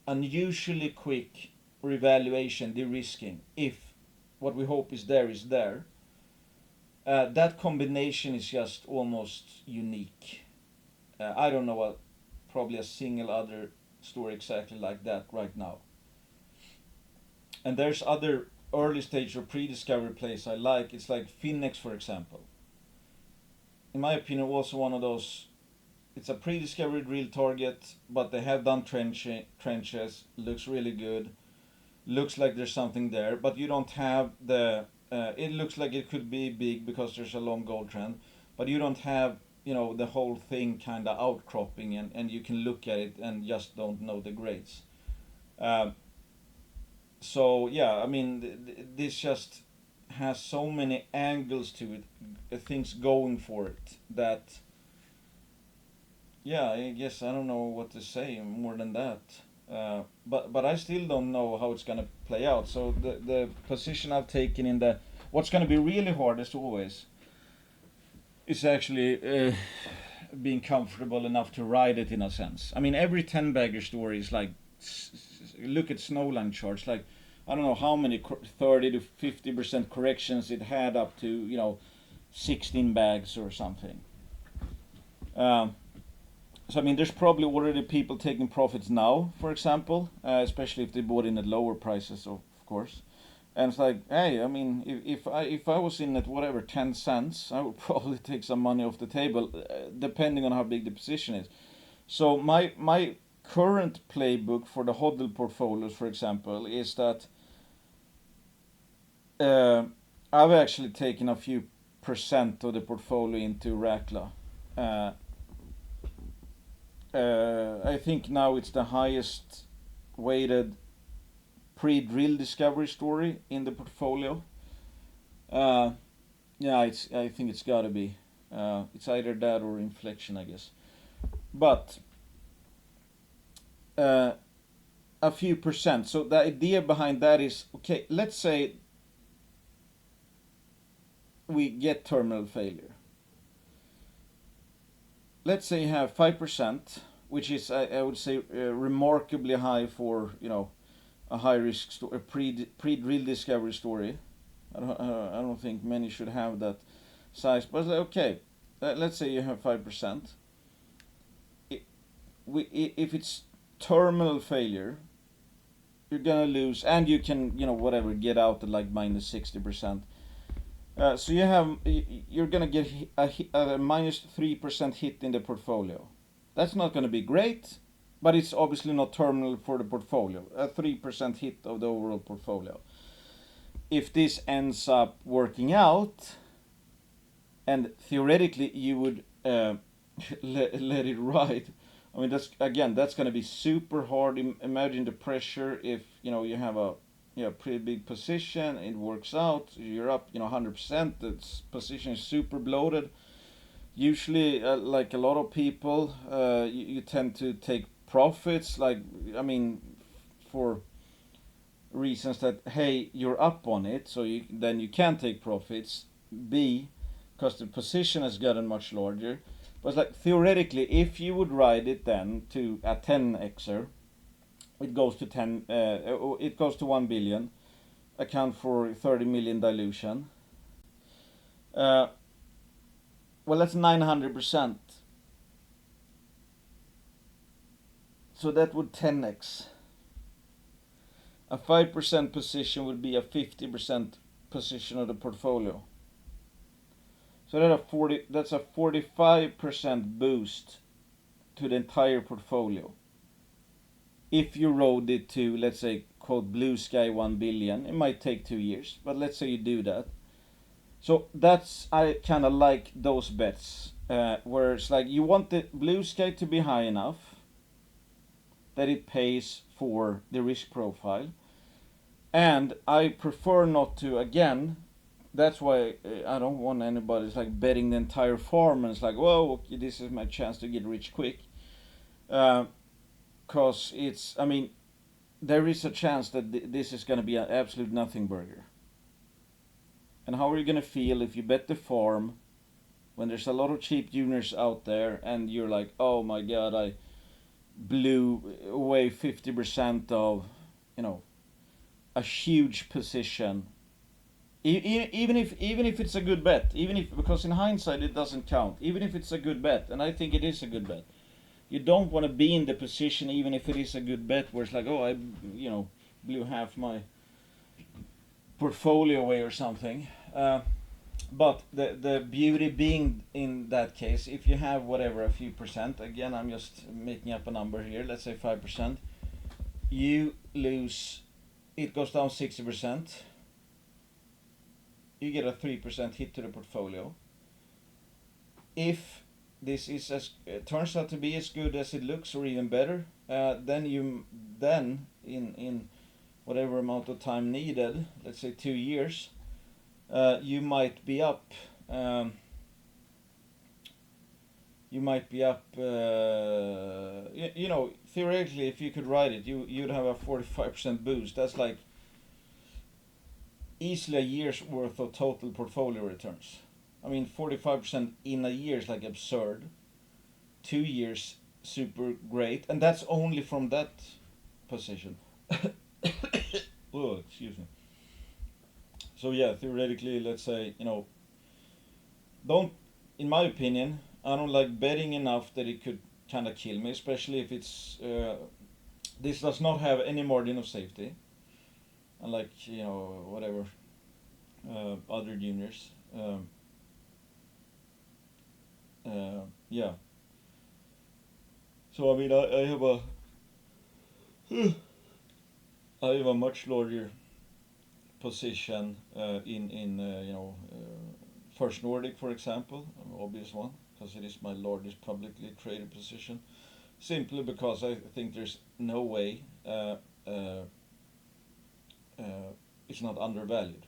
Speaker 1: unusually quick revaluation, de-risking, if what we hope is there is there. That combination is just almost unique. I don't know probably a single other story exactly like that right now. And there's other early stage or pre-discovery plays I like. It's like Finnex, for example. In my opinion, also one of those. It's a pre-discovery drill target, but they have done trenches. Looks really good. Looks like there's something there, but you don't have the. It looks like it could be big because there's a long gold trend, but you don't have the whole thing kind of outcropping, and you can look at it and just don't know the grades. Um, so yeah, I mean, this just has so many angles to it, things going for it that yeah, I guess I don't know what to say more than that. But I still don't know how it's gonna play out. So the position I've taken in the what's gonna be really hard as always is actually being comfortable enough to ride it in a sense. I mean, every 10 bagger story is like look at snowline charts. Like I don't know how many 30 to 50% corrections it had up to 16 bags or something. Um, So I mean, there's probably already people taking profits now, for example, especially if they bought in at lower prices, of course. And it's like, hey, I mean, if I was in at whatever 10 cents, I would probably take some money off the table, depending on how big the position is. So my current playbook for the hodl portfolios, for example, is that uh, I've actually taken a few percent of the portfolio into Rackla. Uh, I think now it's the highest weighted pre-drill discovery story in the portfolio. Uh, yeah, I think it's got to be. It's either that or inflection, I guess. But uh, a few percent. So the idea behind that is okay. Let's say we get terminal failure. Let's say you have 5%, which is I would say remarkably high for a high risk a pre drill discovery story. I don't think many should have that size, but okay, let's say you have 5%. If it's terminal failure, you're gonna lose, and you can whatever get out at like minus 60%. So you're gonna get a minus 3% hit in the portfolio. That's not gonna be great, but it's obviously not terminal for the portfolio. A 3% hit of the overall portfolio. If this ends up working out, and theoretically you would let it ride, I mean, that's going to be super hard. Imagine the pressure if you have a pretty big position. It works out. You're up 100%. The position is super bloated. Usually, like a lot of people, you tend to take profits. Like, I mean, for reasons that, hey, you're up on it, so then you can take profits. B, because the position has gotten much larger. But like theoretically, if you would ride it then to a 10xer, it goes to 10. It goes to 1 billion. Account for 30 million dilution. Uh, well, that's 900%. So that would 10x. A 5% position would be a 50% position of the portfolio. So that's a 45% boost to the entire portfolio. If you rode it to, let's say, quote, blue sky 1 billion, it might take 2 years, but let's say you do that. So I kind of like those bets, where it's like you want the blue sky to be high enough that it pays for the risk profile. And I prefer not to, again, that's why I don't want anybody it's like betting the entire farm and it's like, whoa, okay, this is my chance to get rich quick. Because I mean, there is a chance that this is going to be an absolute nothing burger. And how are you going to feel if you bet the farm when there's a lot of cheap juniors out there and you're like, oh my god, I blew away 50% of, you know, a huge position. Even if it's a good bet, even if because in hindsight it doesn't count, even if it's a good bet, and I think it is a good bet, you don't want to be in the position even if it is a good bet where it's like, oh, I blew half my portfolio away or something. But the beauty being in that case, if you have whatever a few percent, again I'm just making up a number here, let's say 5%, you lose, it goes down 60%. You get a 3% hit to the portfolio. If this is turns out to be as good as it looks or even better, then in whatever amount of time needed, let's say 2 years, you might be up. You might be up. Theoretically, if you could ride it, you'd have a 45% boost. That's like easily a year's worth of total portfolio returns. I mean, 45% in a year is like absurd. 2 years, super great, and that's only from that position. Oh, excuse me. So yeah, theoretically, let's say don't. In my opinion, I don't like betting enough that it could kind of kill me, especially if it's. This does not have any margin of safety, unlike whatever other juniors. Yeah. So I mean, I have a I have a much larger position in First Nordic, for example, an obvious one, because it is my largest publicly traded position. Simply because I think there's no way it's not undervalued.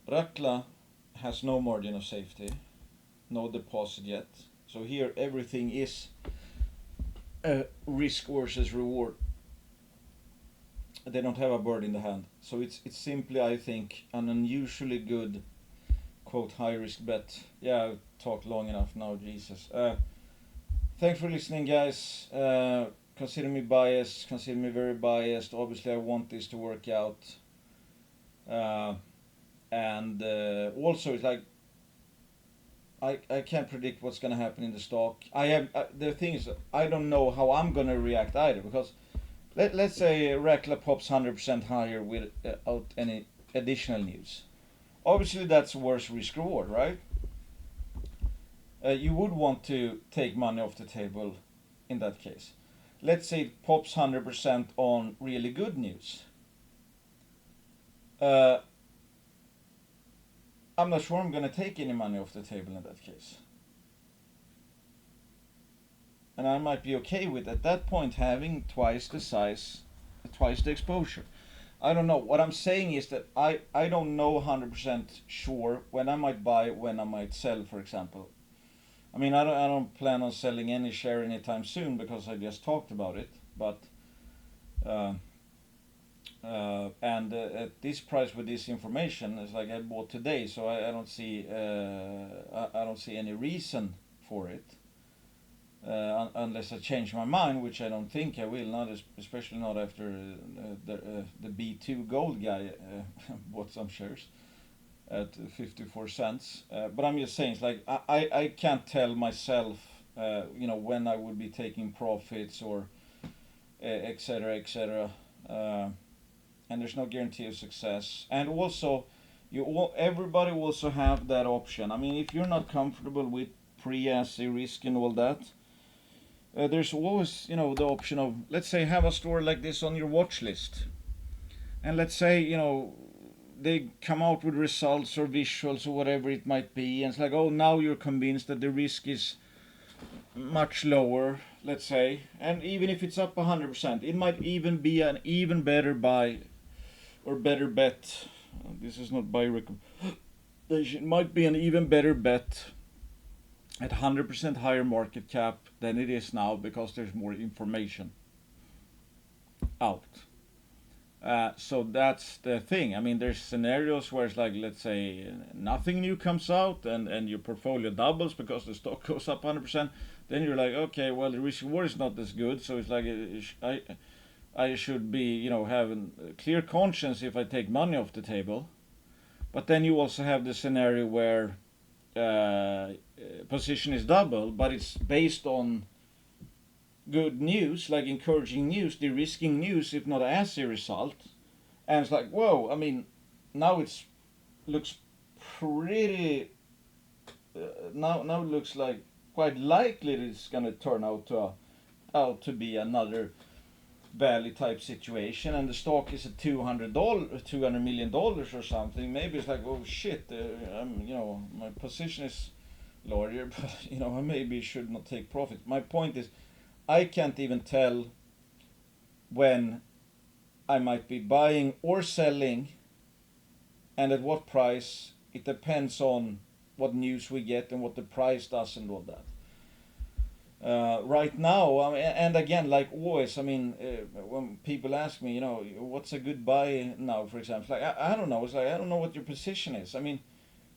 Speaker 1: Rackla has no margin of safety, no deposit yet. So here everything is risk versus reward. They don't have a bird in the hand. So it's simply, I think, an unusually good, quote, high risk bet. Yeah, I've talked long enough now, Jesus. Thanks for listening, guys. Consider me biased, consider me very biased. Obviously, I want this to work out. And also, it's like, I can't predict what's going to happen in the stock. The thing is, I don't know how I'm going to react either, because let's say Rackla pops 100% higher without any additional news. Obviously, that's worse risk reward, right? You would want to take money off the table in that case. Let's say it pops 100% on really good news. I'm not sure I'm going to take any money off the table in that case. and I might be okay with at that point having twice the size, twice the exposure. I don't know. What I'm saying is that I don't know 100% sure when I might buy, when I might sell, for example. I mean, I don't plan on selling any share anytime soon because I just talked about it. But uh, and at this price with this information, it's like I bought today, so I don't see I don't see any reason for it. Unless I change my mind, which I don't think I will, not especially not after the B2 gold guy bought some shares at 54 cents. But I'm just saying, it's like I can't tell myself, when I would be taking profits or etc. etc. And there's no guarantee of success. And also, everybody also have that option. I mean, if you're not comfortable with pre-assay risk and all that, there's always, the option of, let's say, have a store like this on your watch list. And let's say, they come out with results or visuals or whatever it might be, and it's like, oh, now you're convinced that the risk is much lower, let's say, and even if it's up 100%, it might even be an even better buy or better bet. This is not buy recommendation. It might be an even better bet at 100% higher market cap than it is now because there's more information out. So that's the thing. I mean, there's scenarios where it's like, let's say, nothing new comes out and your portfolio doubles because the stock goes up 100%. Then you're like, okay, well, the risk reward is not as good. So it's like, I should be, having a clear conscience if I take money off the table. But then you also have the scenario where position is double, but it's based on good news, like encouraging news, de-risking news, if not as a result. And it's like, whoa, I mean, now it's looks pretty. Now it looks like quite likely that it's gonna turn out to be another Valley type situation, and the stock is at $200 million or something. Maybe it's like, oh shit, my position is larger, but I maybe should not take profit. My point is, I can't even tell when I might be buying or selling and at what price. It depends on what news we get and what the price does and all that. Right now, I mean, and again, like always, I mean, when people ask me, what's a good buy now, for example, like I don't know. It's like I don't know what your position is. I mean,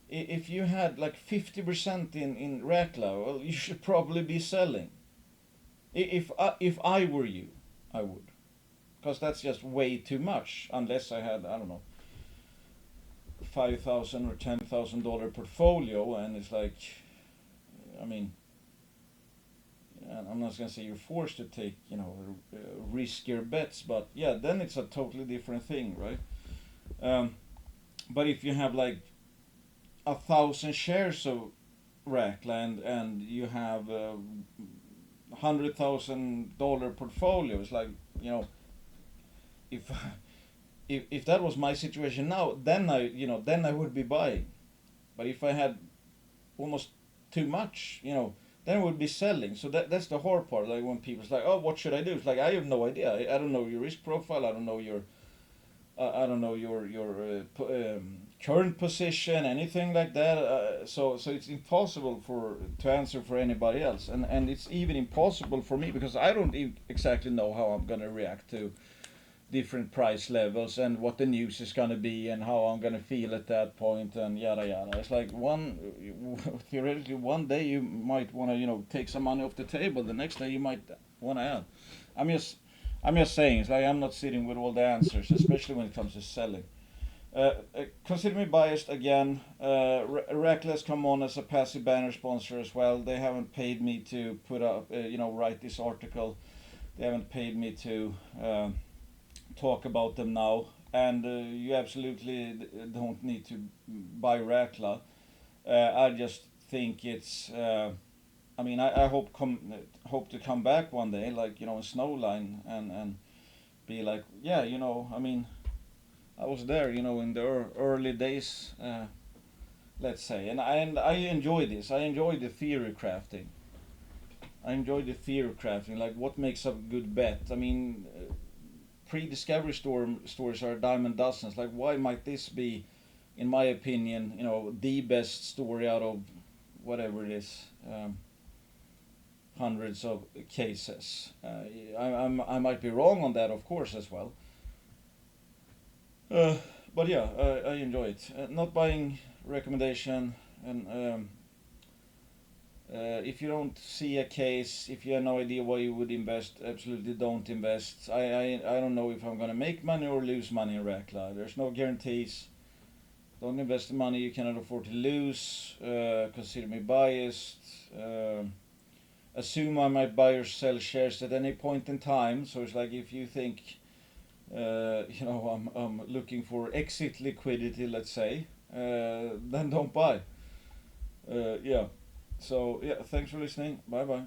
Speaker 1: if you had like 50% in Rackla, well, you should probably be selling. If I were you, I would, because that's just way too much. Unless I had, I don't know, $5,000 or $10,000 portfolio, and it's like, I mean, I'm not gonna say you're forced to take, riskier bets, but yeah, then it's a totally different thing, right? Um, but if you have like 1,000 shares of Rackla and you have $100,000 portfolio, it's like, if if that was my situation now, then I would be buying. But if I had almost too much, then I would be selling. So that's the hard part. Like when people's like, oh, what should I do? It's like I have no idea. I don't know your risk profile. I don't know your current position, anything like that. So it's impossible to answer for anybody else, and it's even impossible for me because I don't exactly know how I'm gonna react to different price levels and what the news is gonna be and how I'm gonna feel at that point and yada yada. It's like theoretically one day you might want to take some money off the table. The next day you might want to add. I'm just I'm just saying, it's like I'm not sitting with all the answers, especially when it comes to selling. Consider me biased again. Rackla come on as a passive banner sponsor as well. They haven't paid me to put up, write this article. They haven't paid me to talk about them now. And you absolutely don't need to buy Rackla. I just think it's. I hope to come back one day, like in Snowline, and be like, yeah, I was there, in the early days, let's say, and I enjoy this. I enjoy the theory crafting. I enjoy the theory crafting, like what makes a good bet. I mean, pre-discovery stories are a dime a dozen. Like, why might this be, in my opinion, the best story out of whatever it is, hundreds of cases. I might be wrong on that, of course, as well. Uh, but yeah, I enjoy it. Not buying recommendation, and if you don't see a case, if you have no idea why you would invest, absolutely don't invest. I don't know if I'm gonna make money or lose money in Rackla. There's no guarantees. Don't invest the money you cannot afford to lose. Consider me biased. Assume I might buy or sell shares at any point in time. So it's like if you think, I'm looking for exit liquidity, let's say, then don't buy. Yeah. So yeah, thanks for listening. Bye bye.